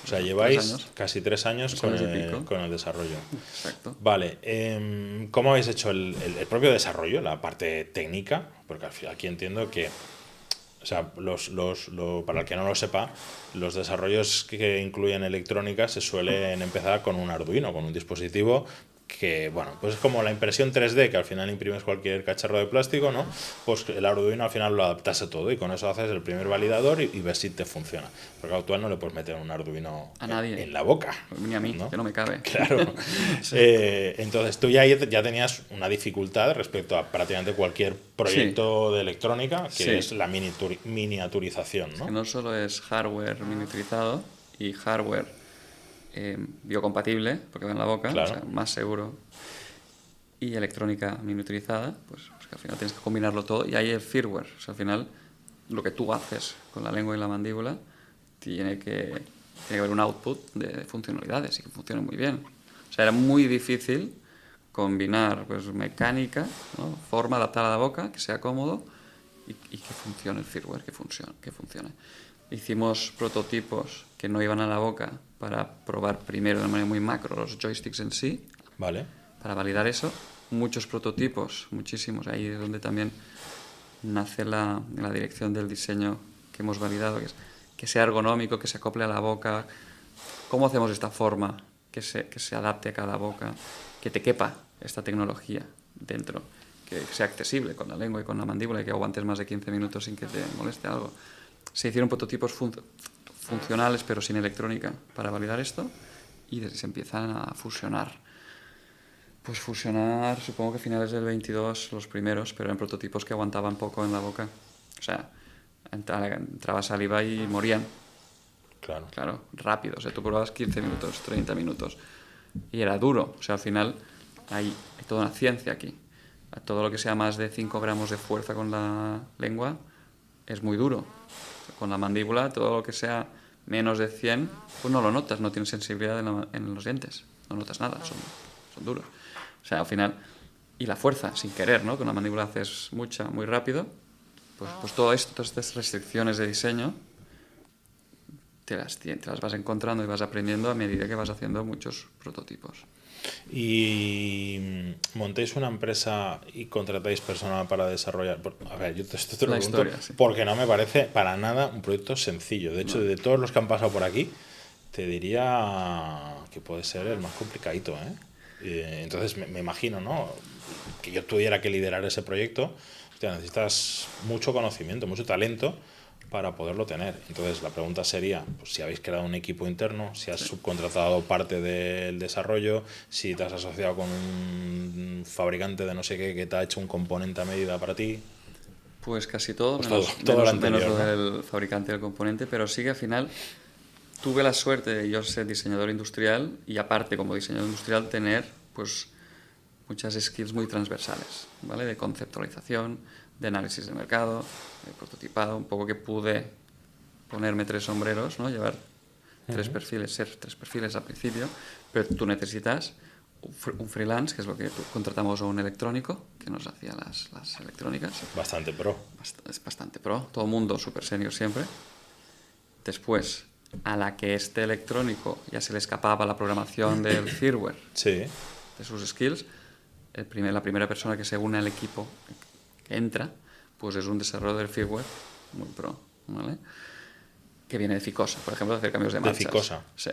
O sea, 3 lleváis años. casi 3 años 3 con años y pico. con el desarrollo. Exacto. Vale, ¿cómo habéis hecho el propio desarrollo, la parte técnica? Porque aquí entiendo que, o sea, para el que no lo sepa, los desarrollos que incluyen electrónica se suelen empezar con un Arduino, con un dispositivo que, bueno, pues es como la impresión 3D, que al final imprimes cualquier cacharro de plástico, ¿no? Pues el Arduino al final lo adaptas a todo y con eso haces el primer validador y ves si te funciona. Porque claro, tú no le puedes meter un Arduino A nadie. en la boca. Ni a mí, ¿no? que no me cabe. Claro. Entonces tú ya tenías una dificultad respecto a prácticamente cualquier proyecto de electrónica, que es la miniaturización, ¿no? Que no solo es hardware miniaturizado y hardware biocompatible, porque va en la boca, Claro. o sea, más seguro, y electrónica miniaturizada, pues que al final tienes que combinarlo todo, y ahí el firmware, o sea, al final lo que tú haces con la lengua y la mandíbula tiene que haber un output de funcionalidades y que funcione muy bien. O sea, era muy difícil combinar pues mecánica, ¿no? Forma adaptada a la boca, que sea cómodo y que funcione el firmware, que funcione. Hicimos prototipos que no iban a la boca para probar primero de manera muy macro los joysticks en sí, Vale. para validar eso. Muchos prototipos, muchísimos, ahí es donde también nace la dirección del diseño que hemos validado, que sea ergonómico, que se acople a la boca. ¿Cómo hacemos esta forma que se adapte a cada boca, que te quepa esta tecnología dentro, que sea accesible con la lengua y con la mandíbula y que aguantes más de 15 minutos sin que te moleste algo? Se hicieron prototipos funcionales pero sin electrónica para validar esto y se empiezan a fusionar. Pues fusionar, supongo que a finales del 22 los primeros, pero eran prototipos que aguantaban poco en la boca. O sea, entraba saliva y morían. Claro, rápido. O sea, tú probabas 15 minutos, 30 minutos. Y era duro. O sea, al final hay toda una ciencia aquí. Todo lo que sea más de 5 gramos de fuerza con la lengua es muy duro. Con la mandíbula, todo lo que sea menos de 100, pues no lo notas, no tienes sensibilidad en los dientes. No notas nada, son duros. O sea, al final... Y la fuerza, sin querer, ¿no? Con la mandíbula haces mucha, muy rápido. Pues todo esto, todas estas restricciones de diseño, te las vas encontrando y vas aprendiendo a medida que vas haciendo muchos prototipos. ¿Y montáis una empresa y contratáis personal para desarrollar? A ver, yo esto te lo pregunto porque no me parece para nada un proyecto sencillo. De hecho, de todos los que han pasado por aquí, te diría que puede ser el más complicadito, ¿eh? Entonces me imagino, ¿no? Que yo tuviera que liderar ese proyecto, hostia, necesitas mucho conocimiento, mucho talento para poderlo tener. Entonces la pregunta sería, pues, si habéis creado un equipo interno, si has subcontratado parte del desarrollo, si te has asociado con un fabricante de no sé qué que te ha hecho un componente a medida para ti. Pues casi todo, pues menos lo anterior, del fabricante del componente, pero sí que al final tuve la suerte de yo ser diseñador industrial y aparte como diseñador industrial tener pues muchas skills muy transversales, ¿vale? De conceptualización, de análisis de mercado, de prototipado, un poco que pude ponerme 3 sombreros, ¿no? Llevar 3 perfiles, ser 3 perfiles al principio, pero tú necesitas un freelance, que es lo que contratamos a un electrónico, que nos hacía las electrónicas. Bastante pro. Es bastante pro, todo el mundo súper senior siempre. Después, a la que este electrónico ya se le escapaba la programación del firmware, sí, de sus skills, la primera persona que se une al equipo que entra, pues es un desarrollador del firmware muy pro, ¿vale? Que viene de Ficosa, por ejemplo, de hacer cambios de marchas. De Ficosa. Sí.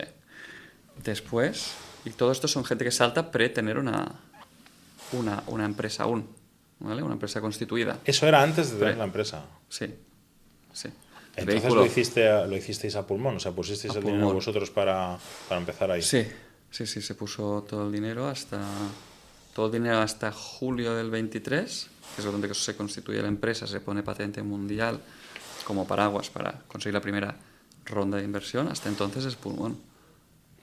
Después, y todo esto son gente que salta tener una empresa aún, ¿vale? Una empresa constituida. Eso era antes de tener la empresa. Sí. Entonces lo hicisteis a pulmón, o sea, pusisteis el dinero vosotros para empezar ahí. Sí, se puso todo el dinero hasta julio del 23, que es donde se constituye la empresa, se pone patente mundial como paraguas para conseguir la primera ronda de inversión. Hasta entonces es pulmón.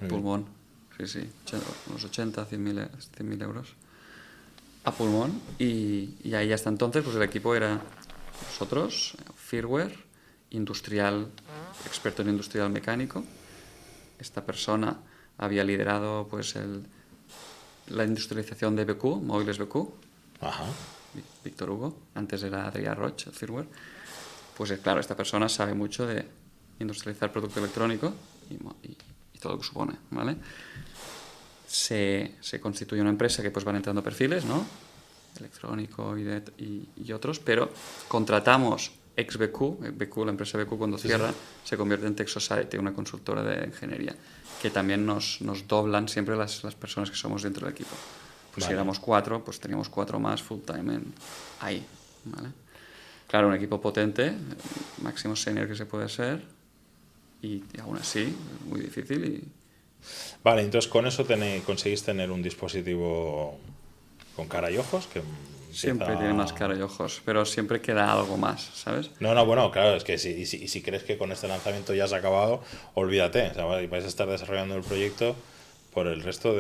Pulmón, sí, unos 80, 100.000 euros a pulmón. Y ahí hasta entonces pues el equipo era nosotros, firmware, industrial, experto en industrial mecánico. Esta persona había liderado pues la industrialización de BQ, móviles BQ. Ajá. Víctor Hugo, antes era Adrià Roig, el firmware. Pues claro, esta persona sabe mucho de industrializar producto electrónico y todo lo que supone, ¿vale? Se constituye una empresa que pues van entrando perfiles, ¿no? Electrónico y otros, pero contratamos BQ, la empresa BQ cuando cierra, se convierte en Tech Society, una consultora de ingeniería, que también nos doblan siempre las personas que somos dentro del equipo. Pues si Vale. éramos 4, pues teníamos 4 más full time ahí, ¿vale? Claro, un equipo potente, máximo senior que se puede ser, y aún así, es muy difícil y... Vale, entonces con eso conseguís tener un dispositivo con cara y ojos que Siempre empieza tiene más cara y ojos, pero siempre queda algo más, ¿sabes? No, no, bueno, claro, es que si crees que con este lanzamiento ya has acabado, olvídate. O sea, vais a estar desarrollando el proyecto por el resto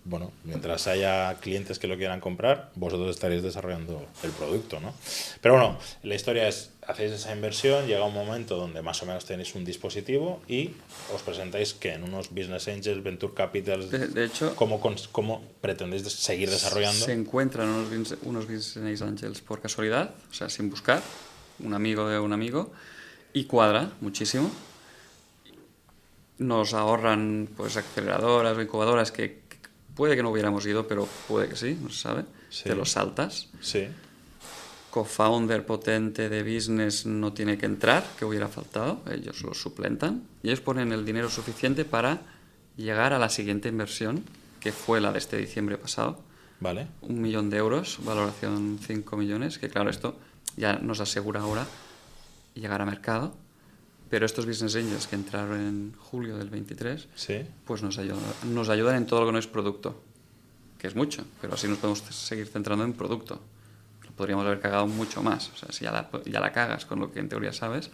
bueno, mientras haya clientes que lo quieran comprar, vosotros estaréis desarrollando el producto, ¿no? Pero bueno, la historia es, hacéis esa inversión, llega un momento donde más o menos tenéis un dispositivo y os presentáis que en unos Business Angels, Venture Capitals, De hecho, ¿cómo pretendéis seguir desarrollando? se encuentran unos Business Angels por casualidad, o sea, sin buscar, un amigo de un amigo, y cuadra muchísimo. Nos ahorran pues aceleradoras o incubadoras que puede que no hubiéramos ido, pero puede que sí, no se sabe. Sí. Te los saltas. Sí, Co-founder potente de business no tiene que entrar, que hubiera faltado, ellos lo suplentan y ellos ponen el dinero suficiente para llegar a la siguiente inversión, que fue la de este diciembre pasado. vale. 1 millón de euros, valoración 5 millones, que claro, esto ya nos asegura ahora llegar a mercado. Pero estos business angels que entraron en julio del 23, Sí. pues nos ayudan en todo lo que no es producto, que es mucho, pero así nos podemos seguir centrando en producto. Podríamos haber cagado mucho más. O sea, si ya la cagas con lo que en teoría sabes,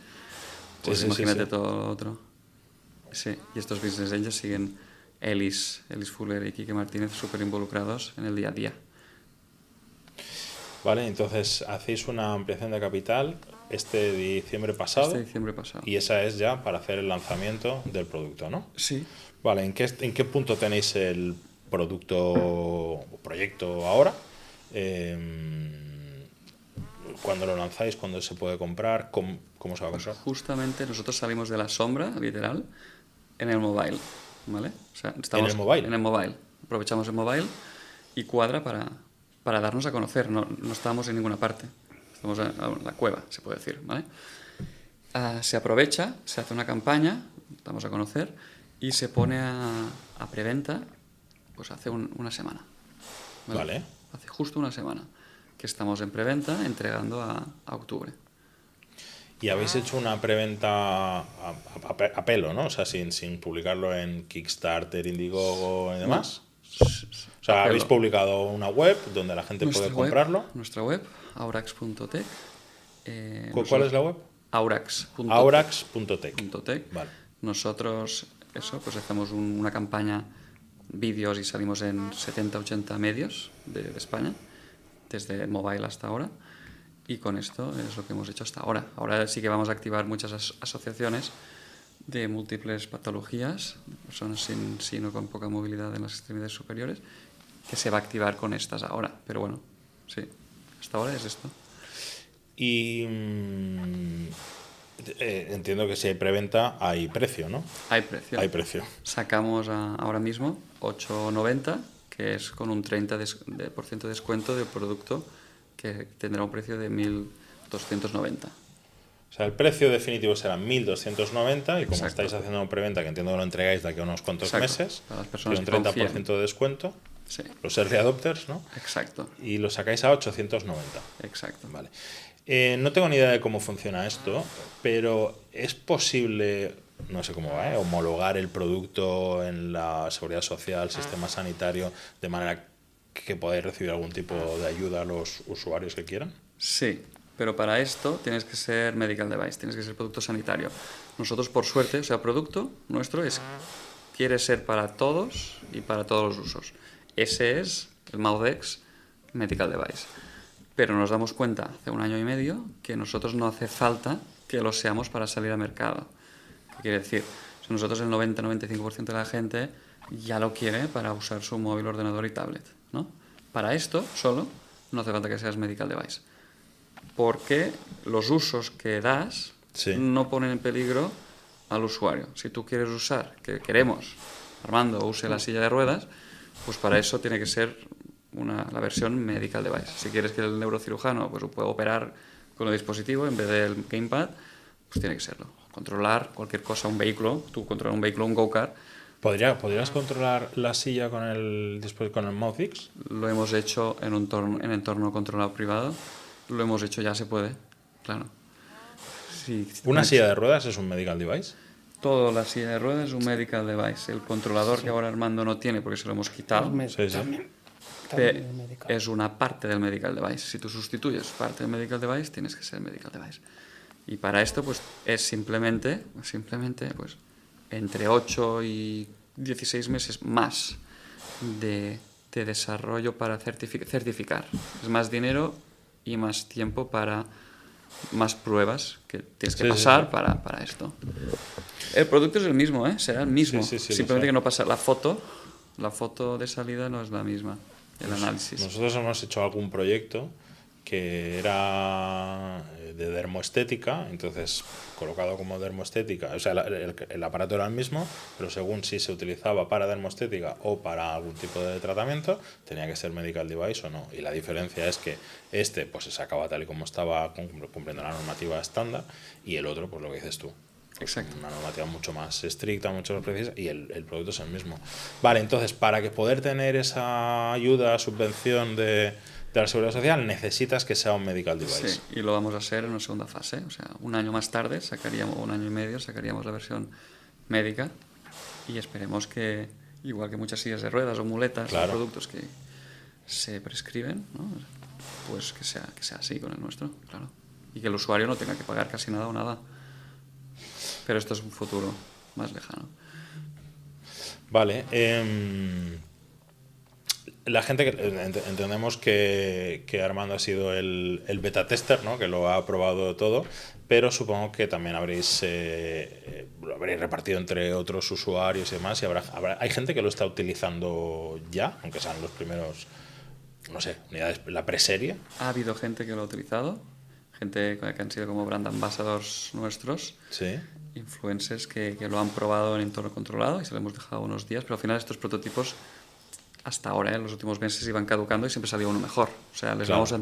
pues Sí, imagínate sí. todo lo otro. Sí, y estos business angels siguen Ellis Fuller y Quique Martínez súper involucrados en el día a día. Vale, entonces hacéis una ampliación de capital este diciembre pasado. Este diciembre pasado. Y esa es ya para hacer el lanzamiento del producto, ¿no? Sí. Vale, ¿en qué punto tenéis el producto o proyecto ahora? ¿Cuándo lo lanzáis? ¿Cuándo se puede comprar? ¿Cómo se va a comprar? Justamente nosotros salimos de la sombra, literal, en el mobile, ¿vale? O sea, estamos ¿En el mobile? En el mobile. Aprovechamos el mobile y cuadra para darnos a conocer. No estábamos en ninguna parte. Estamos en la cueva, se puede decir, ¿vale? Se aprovecha, se hace una campaña, damos a conocer, y se pone a preventa, pues hace una semana. Vale. Hace justo una semana que estamos en preventa, entregando a octubre. Y habéis hecho una preventa a pelo, ¿no? O sea, sin publicarlo en Kickstarter, Indiegogo y demás. O sea, A habéis pelo. publicado una web donde la gente puede comprarlo. Nuestra web, aurax.tech. ¿Cuál es la web? Aurax.tech. Aurax.tech. Vale. Nosotros, pues hacemos una campaña, vídeos, y salimos en 70-80 medios de España, desde el mobile hasta ahora. Y con esto es lo que hemos hecho hasta ahora. Ahora sí que vamos a activar muchas asociaciones de múltiples patologías, personas sin o con poca movilidad en las extremidades superiores, que se va a activar con estas ahora. Pero bueno, sí, hasta ahora es esto. Y entiendo que si hay preventa hay precio, ¿no? Hay precio. Hay precio. Sacamos ahora mismo 8,90, que es con un 30% de descuento del producto, que tendrá un precio de 1.290. O sea, el precio definitivo será 1.290 y como Exacto. estáis haciendo una preventa, que entiendo que lo entregáis de aquí a unos cuantos Exacto. meses, Para las personas tiene un que 30% confíen. de descuento, Sí, los early adopters, ¿no? exacto, Y lo sacáis a 890. exacto. Vale. No tengo ni idea de cómo funciona esto, pero es posible, no sé cómo va, homologar el producto en la seguridad social, sistema sanitario, de manera que podáis recibir algún tipo de ayuda a los usuarios que quieran. Sí, pero para esto tienes que ser medical device, tienes que ser producto sanitario. Nosotros, por suerte, o sea, producto nuestro quiere ser para todos y para todos los usos. Ese es el Maudex Medical Device. Pero nos damos cuenta hace 1 año y medio que nosotros no hace falta que lo seamos para salir al mercado. ¿Qué quiere decir? O sea, nosotros el 90-95% de la gente ya lo quiere para usar su móvil, ordenador y tablet, ¿no? Para esto solo no hace falta que seas medical device. Porque los usos que das Sí. no ponen en peligro al usuario. Si tú quieres usar, que queremos, Armando use la silla de ruedas, pues para eso tiene que ser la versión medical device. Si quieres que el neurocirujano pues pueda operar con el dispositivo en vez del gamepad, pues tiene que serlo. Controlar cualquier cosa, un vehículo, tú controlar un vehículo, un go-kart, ¿Podrías controlar la silla con el MouthX? Lo hemos hecho en en entorno controlado privado. Lo hemos hecho, ya se puede, claro. Sí, ¿Una silla de ruedas es un medical device? Toda la silla de ruedas es un medical device. El controlador que ahora Armando no tiene porque se lo hemos quitado Sí, sí. También el medical. es una parte del medical device. Si tú sustituyes parte del medical device, tienes que ser medical device. Y para esto, pues es simplemente pues, entre 8 y 16 meses más de desarrollo para certificar. Es más dinero y más tiempo para más pruebas que tienes que Sí, sí, pasar sí. para esto. El producto es el mismo, ¿eh? Será el mismo. Sí, sí, lo Simplemente sé. que no pasa la foto de salida no es la misma, el análisis. Nosotros hemos hecho algún proyecto que era de dermoestética, entonces colocado como dermoestética, o sea, el aparato era el mismo, pero según si se utilizaba para dermoestética o para algún tipo de tratamiento, tenía que ser medical device o no. Y la diferencia es que este pues se sacaba tal y como estaba cumpliendo la normativa estándar y el otro, pues lo que dices tú. Exacto. Una normativa mucho más estricta, mucho más precisa y el producto es el mismo. Vale, entonces para que poder tener esa ayuda, subvención de la Seguridad Social, necesitas que sea un medical device. Sí, y lo vamos a hacer en una segunda fase. O sea, un año más tarde, un año y medio, sacaríamos la versión médica y esperemos que, igual que muchas sillas de ruedas o muletas, Claro. o productos que se prescriben, ¿no? Pues que sea así con el nuestro, claro. Y que el usuario no tenga que pagar casi nada o nada. Pero esto es un futuro más lejano. Vale. La gente entendemos que Armando ha sido el beta tester, ¿no? Que lo ha probado todo, pero supongo que también lo habréis repartido entre otros usuarios y demás. Y hay gente que lo está utilizando ya, aunque sean los primeros, no sé, unidades, la preserie. Ha habido gente que lo ha utilizado, gente que han sido como brand ambassadors nuestros, Sí. influencers que lo han probado en entorno controlado y se lo hemos dejado unos días, pero al final estos prototipos hasta ahora, en los últimos meses, iban caducando y siempre salía uno mejor. O sea, les Claro. vamos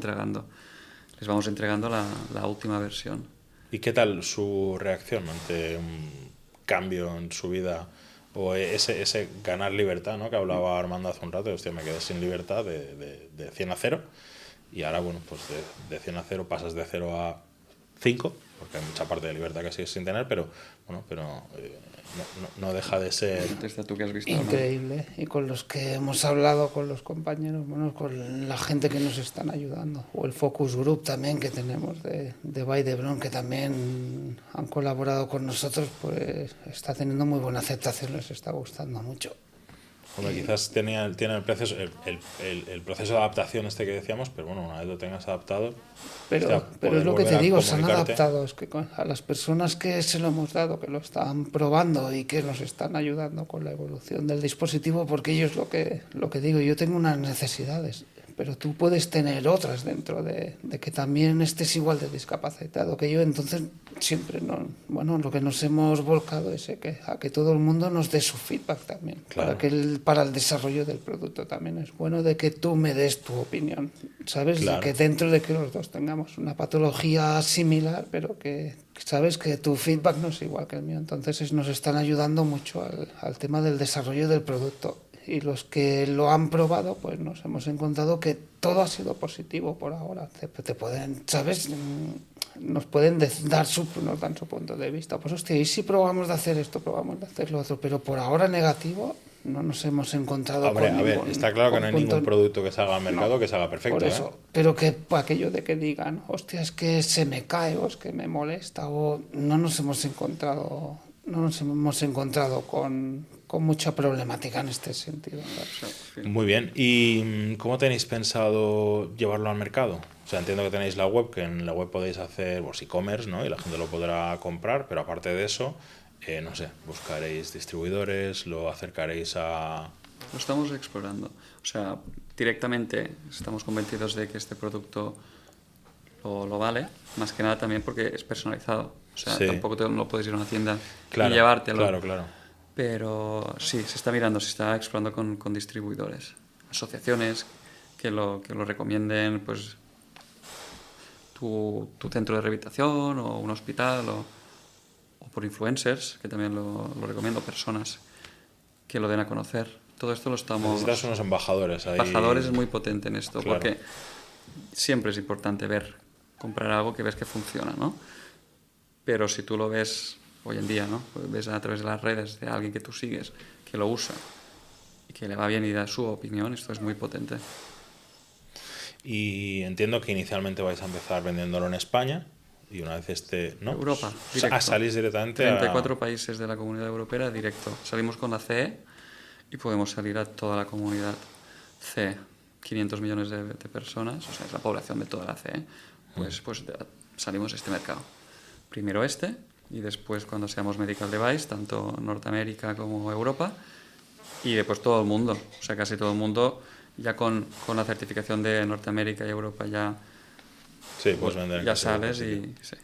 entregando la última versión. ¿Y qué tal su reacción ante un cambio en su vida o ese ganar libertad, ¿no? Que hablaba Armando hace un rato? Hostia, me quedé sin libertad de 100 a 0 y ahora, bueno, pues de 100 a 0 pasas de 0 a 5, porque hay mucha parte de libertad que sigues sin tener, pero bueno, no deja de ser... Contesta tú que has visto. ¿no? Increíble. Y con los que hemos hablado, con los compañeros, bueno, con la gente que nos están ayudando. O el Focus Group también que tenemos de Vall d'Hebron, que también han colaborado con nosotros, pues está teniendo muy buena aceptación, les está gustando mucho. Hombre, quizás tiene el proceso, el proceso de adaptación este que decíamos, pero bueno, una vez lo tengas adaptado... Pero, hostia, pero poder es lo que volver te a digo, se han comunicarte. adaptado. Es que a las personas que se lo hemos dado, que lo están probando y que nos están ayudando con la evolución del dispositivo, porque ellos lo que digo, yo tengo unas necesidades, pero tú puedes tener otras dentro de que también estés igual de discapacitado que yo. Entonces siempre lo que nos hemos volcado es a que todo el mundo nos dé su feedback también, Claro. para el desarrollo del producto también es bueno de que tú me des tu opinión, ¿sabes? Claro. De que dentro de que los dos tengamos una patología similar, pero que sabes que tu feedback no es igual que el mío. Entonces nos están ayudando mucho al tema del desarrollo del producto. Y los que lo han probado, pues nos hemos encontrado que todo ha sido positivo por ahora. Te pueden, ¿sabes? Nos pueden nos dan su punto de vista. Pues hostia, y si probamos de hacer esto, probamos de hacer lo otro, pero por ahora negativo no nos hemos encontrado Hombre, con a ver, ningún, está claro que no hay punto- ningún producto que salga al mercado No, que salga perfecto, por eso, ¿eh? pero que aquello de que digan, hostia, es que se me cae o es que me molesta o no nos hemos encontrado con mucha problemática en este sentido. ¿sabes? Muy bien. ¿Y cómo tenéis pensado llevarlo al mercado? O sea, entiendo que tenéis la web, que en la web podéis hacer e-commerce, ¿no? Y la gente lo podrá comprar, pero aparte de eso, no sé, buscaréis distribuidores, lo acercaréis a... Lo estamos explorando. O sea, directamente estamos convencidos de que este producto lo vale, más que nada también porque es personalizado. O sea, Sí. tampoco no puedes ir a una tienda Claro, y llevártelo. Claro. Pero sí, se está mirando, se está explorando con distribuidores, asociaciones que lo recomienden, pues tu centro de rehabilitación o un hospital o por influencers, que también lo recomiendo, personas que lo den a conocer. Todo esto lo estamos... Necesitas unos embajadores ahí. Embajadores es muy potente en esto, Claro. porque siempre es importante comprar algo que ves que funciona, ¿no? Pero si tú lo ves hoy en día, ¿no? Pues ves a través de las redes de alguien que tú sigues, que lo usa y que le va bien y da su opinión, esto es muy potente. Y entiendo que inicialmente vais a empezar vendiéndolo en España y una vez ¿no? Europa, O sea, directo. salís directamente 34 países de la Comunidad Europea directo. Salimos con la CE y podemos salir a toda la comunidad CE. 500 millones de personas, o sea, es la población de toda la CE. Pues salimos a este mercado. Primero este y después cuando seamos medical device, tanto Norteamérica como Europa, y después todo el mundo, o sea, casi todo el mundo, ya con la certificación de Norteamérica y Europa ya, Sí, puedes vender en ya casi sales cualquier y sitio. sí.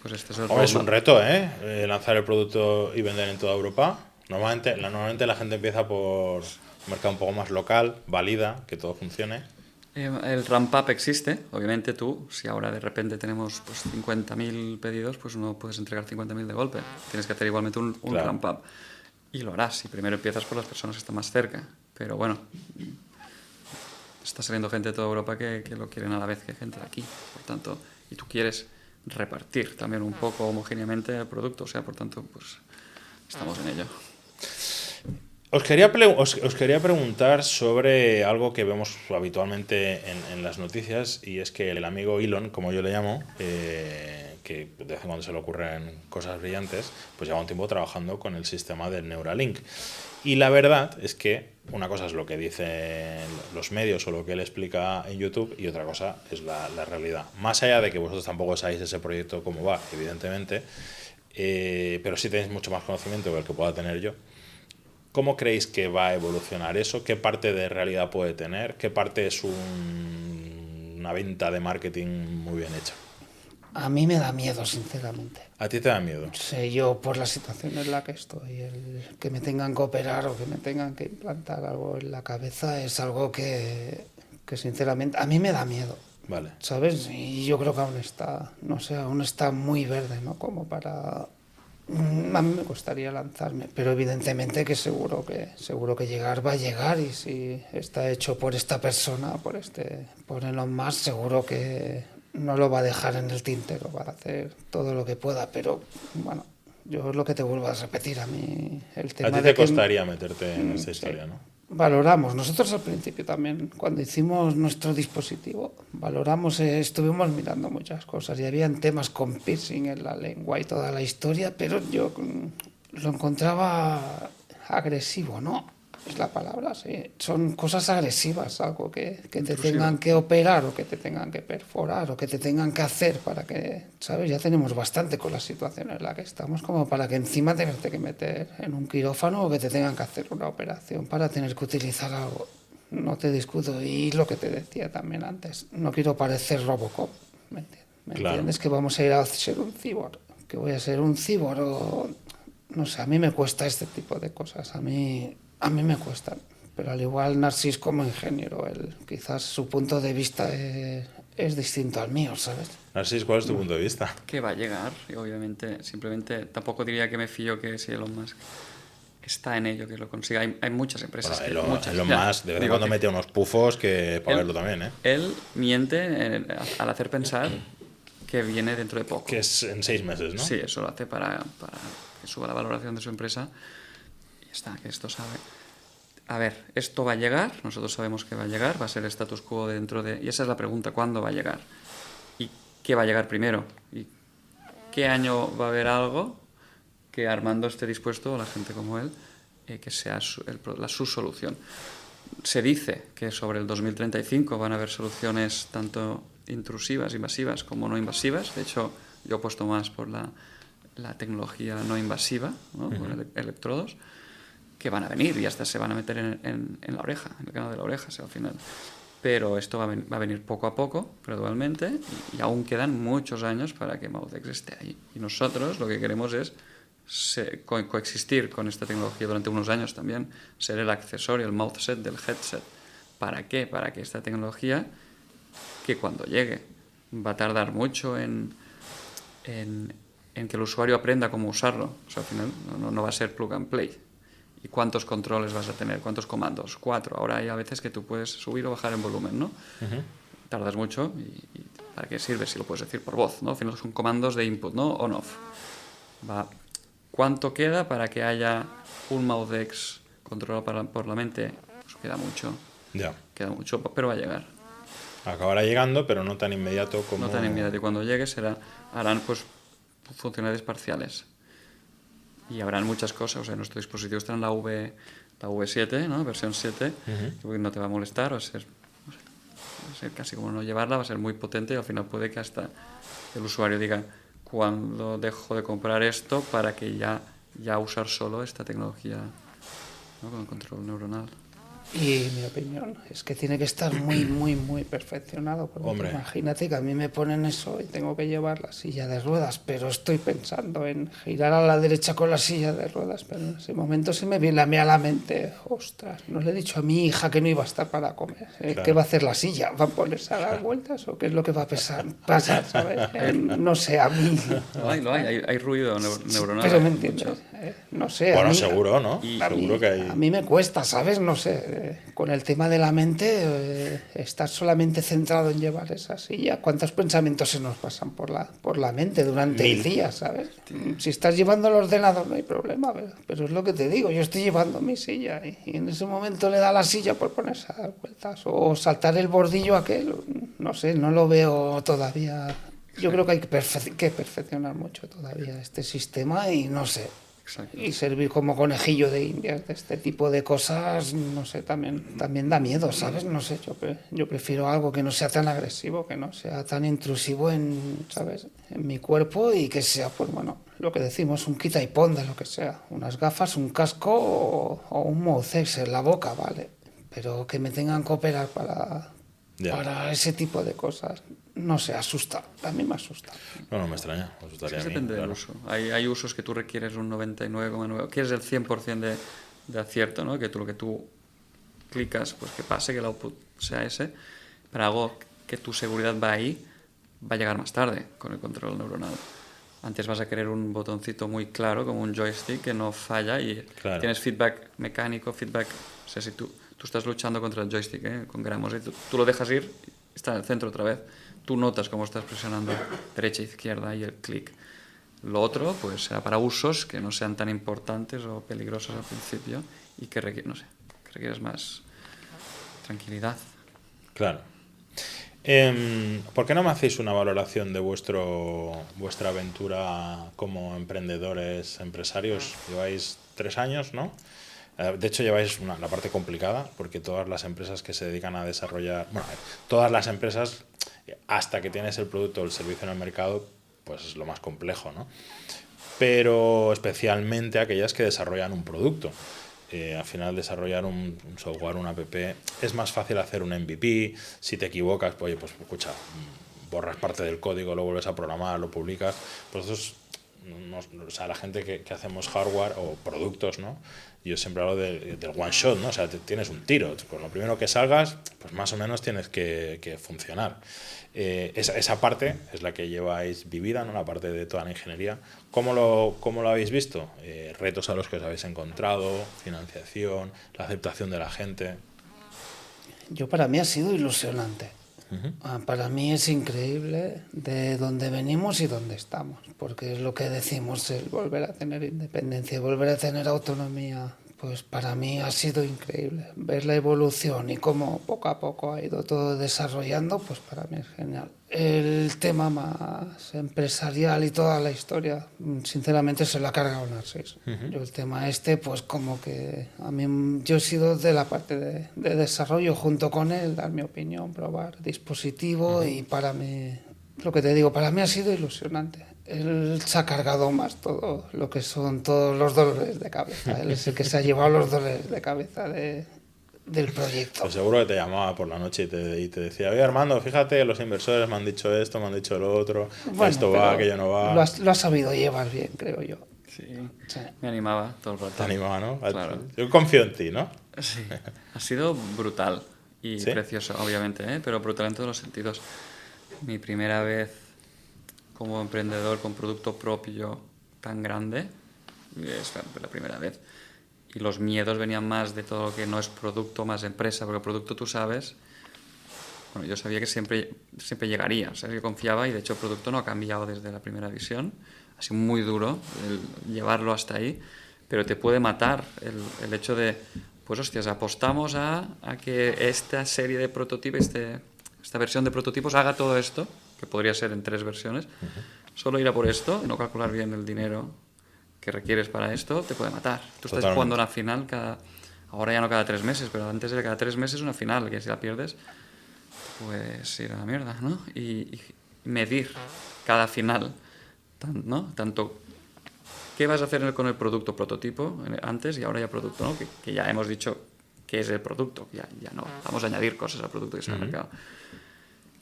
Pues este es el Hombre, es un roadmap. reto, ¿eh? Lanzar el producto y vender en toda Europa. Normalmente la gente empieza por un mercado un poco más local, valida, que todo funcione. El ramp-up existe, obviamente tú, si ahora de repente tenemos pues 50.000 pedidos, pues no puedes entregar 50.000 de golpe. Tienes que hacer igualmente un Claro. ramp-up. Y lo harás, y primero empiezas por las personas que están más cerca. Pero bueno, está saliendo gente de toda Europa que lo quieren a la vez que gente de aquí. Por tanto, y tú quieres repartir también un poco homogéneamente el producto, o sea, por tanto, pues estamos en ello. Os quería preguntar sobre algo que vemos habitualmente en las noticias, y es que el amigo Elon, como yo le llamo, que de vez en cuando se le ocurren cosas brillantes, pues lleva un tiempo trabajando con el sistema del Neuralink. Y la verdad es que una cosa es lo que dicen los medios o lo que él explica en YouTube y otra cosa es la realidad. Más allá de que vosotros tampoco sabéis ese proyecto cómo va, evidentemente, pero sí tenéis mucho más conocimiento que el que pueda tener yo. ¿Cómo creéis que va a evolucionar eso? ¿Qué parte de realidad puede tener? ¿Qué parte es una venta de marketing muy bien hecha? A mí me da miedo, sinceramente. ¿A ti te da miedo? Sé yo por la situación en la que estoy, el que me tengan que operar o que me tengan que implantar algo en la cabeza es algo que sinceramente a mí me da miedo, Vale. ¿sabes? Y yo creo que aún está, no sé, aún está muy verde, ¿no? Como para... A mí me costaría lanzarme, pero evidentemente que seguro que llegar va a llegar, y si está hecho por esta persona, por Elon Musk, seguro que no lo va a dejar en el tintero, va a hacer todo lo que pueda, pero bueno, yo es lo que te vuelvo a repetir, a mí el tema A ti de te que costaría meterte en esta sí, historia, ¿no? valoramos, nosotros al principio también, cuando hicimos nuestro dispositivo, valoramos, estuvimos mirando muchas cosas y habían temas con piercing en la lengua y toda la historia, pero yo lo encontraba agresivo, ¿no? Es la palabra, sí. Son cosas agresivas, algo que te Intrusivo. tengan que operar o que te tengan que perforar o que te tengan que hacer para que, ¿sabes? Ya tenemos bastante con la situación en la que estamos, como para que encima tenerte que meter en un quirófano o que te tengan que hacer una operación para tener que utilizar algo. No te discuto. Y lo que te decía también antes, no quiero parecer Robocop, ¿me entiendes? Claro. ¿Entiendes? Que vamos a ir a ser un cibor, que voy a ser un cibor o... No sé, a mí me cuesta este tipo de cosas, a mí me cuestan, pero al igual Narcis como ingeniero, quizás su punto de vista es distinto al mío, ¿sabes? Narcis, ¿cuál es tu punto de vista? Que va a llegar, y obviamente, simplemente, tampoco diría que me fío que si Elon Musk está en ello, que lo consiga. Hay muchas empresas. Bueno, muchas, Elon ya. Musk de vez en Digo cuando que mete unos pufos que para él- verlo también, ¿eh? Él miente al hacer pensar que viene dentro de poco. Que es en 6 meses, ¿no? Sí, eso lo hace para que suba la valoración de su empresa. Y ya está, que esto sabe. A ver, esto va a llegar, nosotros sabemos que va a llegar, va a ser el status quo dentro de... Y esa es la pregunta, ¿cuándo va a llegar? ¿Y qué va a llegar primero? ¿Y qué año va a haber algo que Armando esté dispuesto, o la gente como él, que sea su solución? Se dice que sobre el 2035 van a haber soluciones tanto intrusivas, invasivas, como no invasivas. De hecho, yo he puesto más por la tecnología no invasiva, ¿no? Con electrodos, que van a venir y hasta se van a meter en la oreja, en el canal de la oreja, al final. Pero esto va a venir poco a poco, gradualmente, y aún quedan muchos años para que MouthX esté ahí. Y nosotros lo que queremos es coexistir con esta tecnología durante unos años también, ser el accesorio, el mouth set del headset. ¿Para qué? Para que esta tecnología, que cuando llegue va a tardar mucho en que el usuario aprenda cómo usarlo. O sea, al final no va a ser plug and play. ¿Y cuántos controles vas a tener? ¿Cuántos comandos? 4. Ahora hay a veces que tú puedes subir o bajar en volumen, ¿no? Tardas mucho y ¿para qué sirve si lo puedes decir por voz, ¿no? Al final son comandos de input, ¿no? On-off. ¿Cuánto queda para que haya un MouthX controlado por la mente? Pues queda mucho. Ya. Queda mucho, pero va a llegar. Acabará llegando, pero no tan inmediato como... No tan inmediato. Y cuando llegue harán pues funcionalidades parciales. Y habrán muchas cosas. O sea, nuestro dispositivo está en la V7, ¿no? Versión 7. Que no te va a molestar. Va a ser casi como no llevarla. Va a ser muy potente y al final puede que hasta el usuario diga cuando dejo de comprar esto para que ya usar solo esta tecnología, ¿no? Con el control neuronal. Y mi opinión es que tiene que estar muy, muy, muy perfeccionado. Porque Hombre. Imagínate que a mí me ponen eso y tengo que llevar la silla de ruedas, pero estoy pensando en girar a la derecha con la silla de ruedas. Pero en ese momento se me viene a mí a la mente, ostras, no le he dicho a mi hija que no iba a estar para comer. Claro. ¿Qué va a hacer la silla? ¿Va a ponerse a dar vueltas o qué es lo que va a pasar? ¿Sabes? No sé, a mí... Hay ruido neuronal. Pero me entiendes, no sé. Bueno, a mí, seguro, ¿no? Seguro que hay... A mí me cuesta, ¿sabes? No sé. Con el tema de la mente, estar solamente centrado en llevar esa silla. ¿Cuántos pensamientos se nos pasan por la mente durante el día, ¿sabes? Si estás llevando el ordenador no hay problema, pero es lo que te digo. Yo estoy llevando mi silla y en ese momento le da la silla por ponerse a dar vueltas o saltar el bordillo aquel. No sé, no lo veo todavía. Yo creo que hay que perfeccionar mucho todavía este sistema y no sé. Exacto. Y servir como conejillo de indias de este tipo de cosas, no sé, también da miedo, ¿sabes? No sé, yo prefiero algo que no sea tan agresivo, que no sea tan intrusivo ¿sabes? En mi cuerpo y que sea, pues bueno, lo que decimos, un quita y pon de lo que sea. Unas gafas, un casco o un MouthX en la boca, ¿vale? Pero que me tengan que operar para ese tipo de cosas. No sé, asusta. A mí me asusta. No me extraña. Me asustaría a mí, Depende del uso. Hay usos que tú requieres un 99,9. Quieres el 100% de acierto, ¿no? Que lo que tú clicas, pues que pase, que el output sea ese. Pero algo que tu seguridad va ahí, va a llegar más tarde con el control neuronal. Antes vas a querer un botoncito muy claro, como un joystick, que no falla y tienes feedback mecánico, feedback... O sea, si tú estás luchando contra el joystick, con gramos, y tú lo dejas ir, está en el centro otra vez. Tú notas cómo estás presionando derecha e izquierda y el clic. Lo otro, pues será para usos que no sean tan importantes o peligrosos al principio y que requieres más tranquilidad. Claro. ¿Por qué no me hacéis una valoración de vuestra aventura como emprendedores, empresarios? Lleváis 3 años, ¿no? De hecho, lleváis la parte complicada, porque todas las empresas que se dedican a desarrollar... Bueno, todas las empresas, hasta que tienes el producto o el servicio en el mercado, pues es lo más complejo, ¿no? Pero especialmente aquellas que desarrollan un producto. Al final desarrollar un software, una app, es más fácil hacer un MVP. Si te equivocas, pues, oye, pues escucha, borras parte del código, lo vuelves a programar, lo publicas. Pues eso es, o sea, la gente que hacemos hardware o productos, ¿no? Yo siempre hablo del one shot, ¿no? O sea, tienes un tiro. Con lo primero que salgas, pues más o menos tienes que funcionar. Esa parte es la que lleváis vivida, ¿no? La parte de toda la ingeniería. ¿Cómo lo habéis visto? Retos a los que os habéis encontrado, financiación, la aceptación de la gente. Para mí ha sido ilusionante. Para mí es increíble de dónde venimos y dónde estamos, porque es lo que decimos, el volver a tener independencia, volver a tener autonomía. Pues para mí ha sido increíble ver la evolución y cómo poco a poco ha ido todo desarrollando, pues para mí es genial. El tema más empresarial y toda la historia, sinceramente se lo ha cargado Narcis. Yo el tema pues como que a mí yo he sido de la parte de desarrollo junto con él, dar mi opinión, probar dispositivo y para mí, lo que te digo, para mí ha sido ilusionante. Él se ha cargado más todo lo que son todos los dolores de cabeza. Él es el que se ha llevado los dolores de cabeza del proyecto. Pues seguro que te llamaba por la noche y te decía, oye Armando, fíjate, los inversores me han dicho esto, me han dicho lo otro, bueno, esto va, aquello no va. Lo has sabido llevar bien, creo yo. Sí. Me animaba todo el rato. Te animaba, ¿no? Claro. Yo confío en ti, ¿no? Sí. Ha sido brutal y precioso, obviamente, pero brutal en todos los sentidos. Mi primera vez como emprendedor con producto propio tan grande, es la primera vez. y los miedos venían más de todo lo que no es producto, más empresa, porque el producto tú sabes. Bueno, yo sabía que siempre llegaría, o sea, yo confiaba y de hecho el producto no ha cambiado desde la primera visión. Ha sido muy duro llevarlo hasta ahí, pero te puede matar el hecho de, pues hostias, apostamos a que esta serie de prototipos, esta versión de prototipos haga todo esto, que podría ser en 3 versiones, solo ir a por esto, no calcular bien el dinero que requieres para esto, te puede matar. Tú estás jugando una final ahora ya no cada 3 meses, pero antes era cada 3 meses una final, que si la pierdes, pues ir a la mierda, ¿no? Y medir cada final, ¿no? Tanto qué vas a hacer con el producto prototipo antes y ahora ya producto, ¿no? Que ya hemos dicho qué es el producto, ya no vamos a añadir cosas al producto que está en el mercado.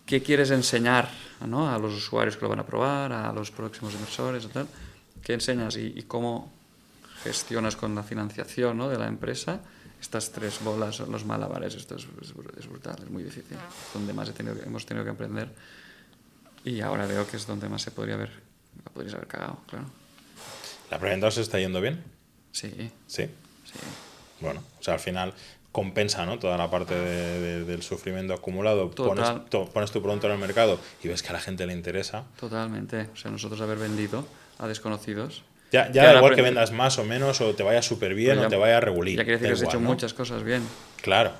¿Qué quieres enseñar, ¿no? A los usuarios que lo van a probar, a los próximos inversores y tal? ¿Qué enseñas y cómo gestionas con la financiación, ¿no? De la empresa estas 3 bolas, los malabares? Esto es brutal, es muy difícil. Es donde más hemos tenido que aprender y ahora veo que es donde más podrías haber cagado, claro. ¿La preventa os está yendo bien? Sí. Sí. Bueno, o sea, al final compensa, ¿no? Toda la parte del sufrimiento acumulado. Pones tu producto en el mercado y ves que a la gente le interesa. Totalmente. O sea, nosotros haber vendido a desconocidos. Ya da igual que vendas más o menos, o te vaya súper bien o te vaya regulín. Ya quiere decir que has hecho muchas cosas bien. Claro.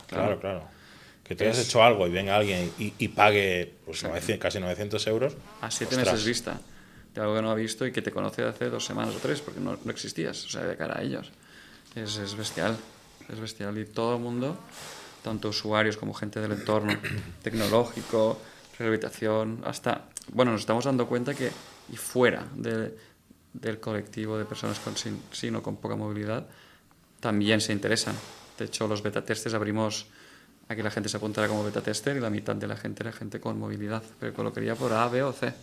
Que tú hayas hecho algo y venga alguien y pague pues, casi 900 euros. A 7 meses vista de algo que no ha visto y que te conoce de hace 2 semanas o 3, porque no existías, o sea, de cara a ellos. Es bestial. Es bestial. Y todo el mundo, tanto usuarios como gente del entorno tecnológico, rehabilitación, hasta... Bueno, nos estamos dando cuenta que, y fuera del colectivo de personas sin o con poca movilidad, también se interesan. De hecho, los beta testers abrimos a que la gente se apuntara como beta tester y la mitad de la gente era gente con movilidad, pero que lo quería por A, B o C.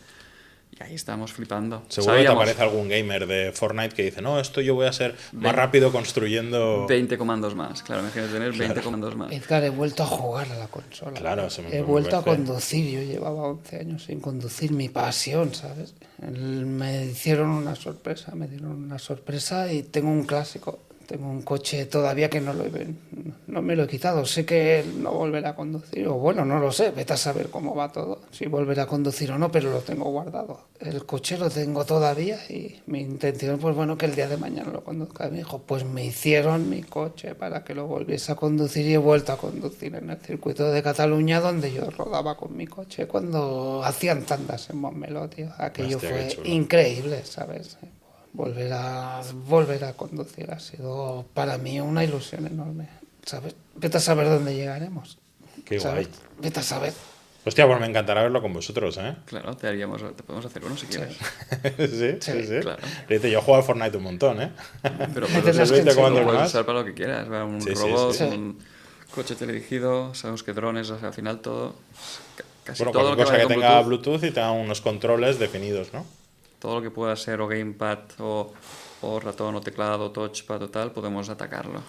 Y ahí estamos flipando. Seguro que te aparece algún gamer de Fortnite que dice, no, esto yo voy a ser más rápido construyendo... 20 comandos más, claro, imagínate tener 20 comandos más. Edgar, he vuelto a jugar a la consola. Claro, he vuelto a conducir, yo llevaba 11 años sin conducir, mi pasión, ¿sabes? Me dieron una sorpresa y tengo un clásico. Tengo un coche todavía que no me lo he quitado. Sé que no volverá a conducir, o bueno, no lo sé. Vete a saber cómo va todo, si volverá a conducir o no, pero lo tengo guardado. El coche lo tengo todavía y mi intención, pues bueno, que el día de mañana lo conduzca. Me dijo, pues me hicieron mi coche para que lo volviese a conducir y he vuelto a conducir en el circuito de Cataluña, donde yo rodaba con mi coche cuando hacían tandas en Montmeló, tío. Aquello fue increíble, ¿sabes? Volver a conducir ha sido para mí una ilusión enorme, ¿sabes? Vete a saber dónde llegaremos. Qué ¿sabes? guay. Vete a saber. Hostia, pues me encantará verlo con vosotros, ¿eh? Claro, te podemos hacer uno si quieres. Sí. Claro. Le dice, yo juego al Fortnite un montón, ¿eh? Pero lo puedes usar para lo que quieras. Un robot, sí. un coche teledirigido, sabemos que drones, o sea, al final todo... Casi Bueno, todo lo cualquier que cosa que tenga Bluetooth y tenga unos controles definidos, ¿no? Todo lo que pueda ser o gamepad o ratón o teclado o touchpad o tal, podemos atacarlo.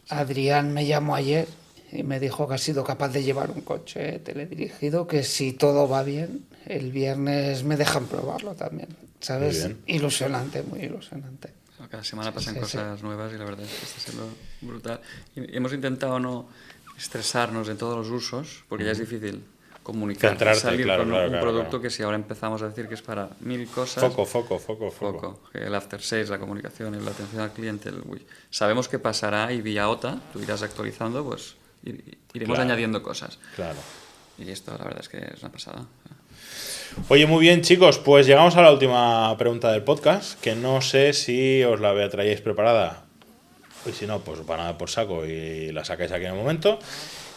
Adrián me llamó ayer y me dijo que ha sido capaz de llevar un coche teledirigido, que si todo va bien, el viernes me dejan probarlo también, ¿sabes? Ilusionante, muy ilusionante. Cada semana pasan cosas nuevas y la verdad es que está siendo brutal. Y hemos intentado no estresarnos en todos los usos, porque ya es difícil comunicar y salir con un producto que si ahora empezamos a decir que es para 1000 cosas... Foco. El after sales, la comunicación, la atención al cliente, sabemos que pasará y vía OTA, tú irás actualizando, pues iremos añadiendo cosas. Claro. Y esto la verdad es que es una pasada. Oye, muy bien, chicos, pues llegamos a la última pregunta del podcast, que no sé si os la traíais preparada, y si no, pues van a dar por saco y la sacáis aquí en el momento.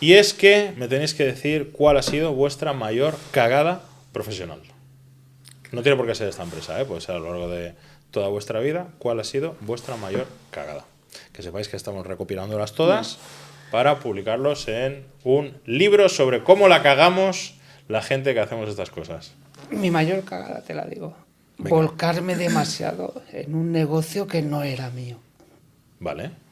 Y es que me tenéis que decir cuál ha sido vuestra mayor cagada profesional. No tiene por qué ser esta empresa, puede ser a lo largo de toda vuestra vida. ¿Cuál ha sido vuestra mayor cagada? Que sepáis que estamos recopilándolas todas para publicarlos en un libro sobre cómo la cagamos la gente que hacemos estas cosas. Mi mayor cagada, te la digo. Venga. Volcarme demasiado en un negocio que no era mío. Vale.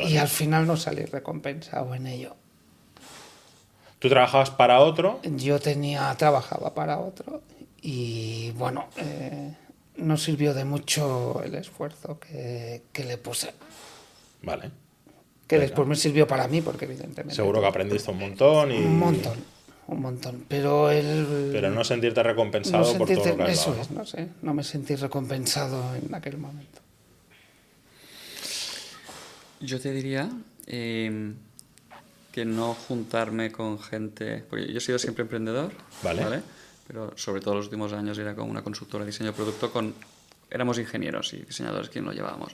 Y al final no salí recompensado en ello. ¿Tú trabajabas para otro? Yo trabajaba para otro y bueno, no sirvió de mucho el esfuerzo que le puse. Vale. Que Venga. después me sirvió para mí, porque evidentemente... Seguro que aprendiste un montón y... Un montón. Pero Pero no sentirte recompensado por todo lo que has eso dado, es, ¿no? no sé. No me sentí recompensado en aquel momento. Yo te diría que no juntarme con gente... Porque yo he sido siempre emprendedor, Vale. Pero sobre todo los últimos años era con una consultora de diseño de producto éramos ingenieros y diseñadores quien lo llevábamos.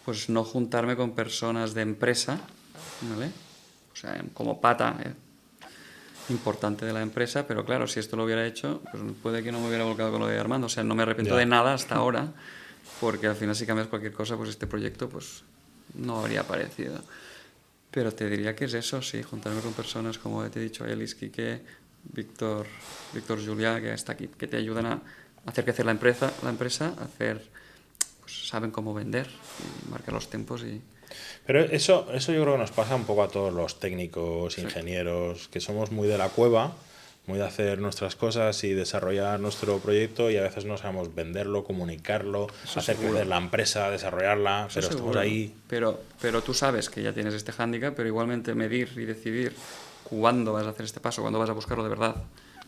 Pues no juntarme con personas de empresa, ¿vale? O sea, como pata importante de la empresa, pero claro, si esto lo hubiera hecho, pues puede que no me hubiera volcado con lo de Armando. O sea, no me arrepiento de nada hasta ahora, porque al final si cambias cualquier cosa, pues este proyecto pues no habría aparecido. Pero te diría que es eso, sí, juntarme con personas como te he dicho, Elis, Quique, Víctor Juliá, que está aquí, que te ayudan a hacer crecer la empresa, hacer, pues saben cómo vender, y marcar los tiempos y... Pero eso yo creo que nos pasa un poco a todos los técnicos, ingenieros, que somos muy de la cueva, muy de hacer nuestras cosas y desarrollar nuestro proyecto y a veces no sabemos venderlo, comunicarlo, hacer crecer la empresa, desarrollarla, pero estamos ahí... Pero tú sabes que ya tienes este hándicap, pero igualmente medir y decidir cuándo vas a hacer este paso, cuándo vas a buscarlo de verdad,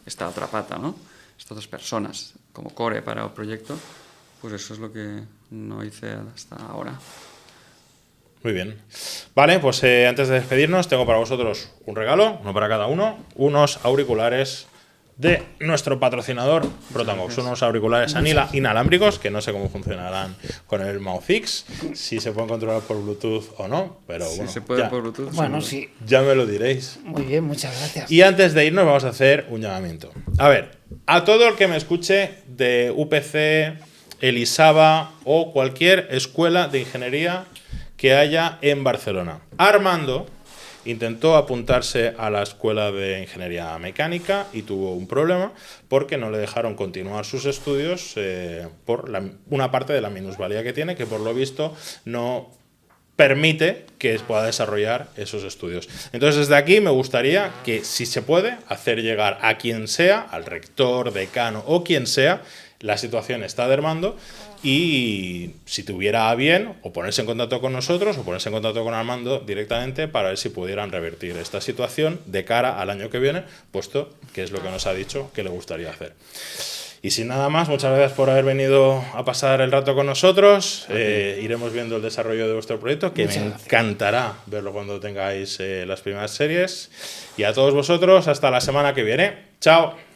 esta otra pata, ¿no? Estas otras personas, como core para el proyecto, pues eso es lo que no hice hasta ahora. Muy bien. Vale, pues antes de despedirnos tengo para vosotros un regalo, uno para cada uno, unos auriculares de nuestro patrocinador Protangox, unos auriculares inalámbricos que no sé cómo funcionarán con el Mouthfix, si se pueden controlar por Bluetooth o no, pero bueno, Si se puede ya, por Bluetooth. Bueno, seguro. sí. ya me lo diréis. Muy bien, muchas gracias. Y antes de irnos vamos a hacer un llamamiento. A ver, a todo el que me escuche de UPC, Elisaba o cualquier escuela de ingeniería que haya en Barcelona. Armando intentó apuntarse a la escuela de ingeniería mecánica y tuvo un problema porque no le dejaron continuar sus estudios por una parte de la minusvalía que tiene, que por lo visto no permite que pueda desarrollar esos estudios. Entonces, desde aquí me gustaría que, si se puede, hacer llegar a quien sea, al rector, decano o quien sea, la situación está de Armando y si tuviera a bien o ponerse en contacto con nosotros o ponerse en contacto con Armando directamente para ver si pudieran revertir esta situación de cara al año que viene, puesto que es lo que nos ha dicho que le gustaría hacer. Y sin nada más, muchas gracias por haber venido a pasar el rato con nosotros. Iremos viendo el desarrollo de vuestro proyecto, que me encantará verlo cuando tengáis las primeras series. Y a todos vosotros, hasta la semana que viene. ¡Chao!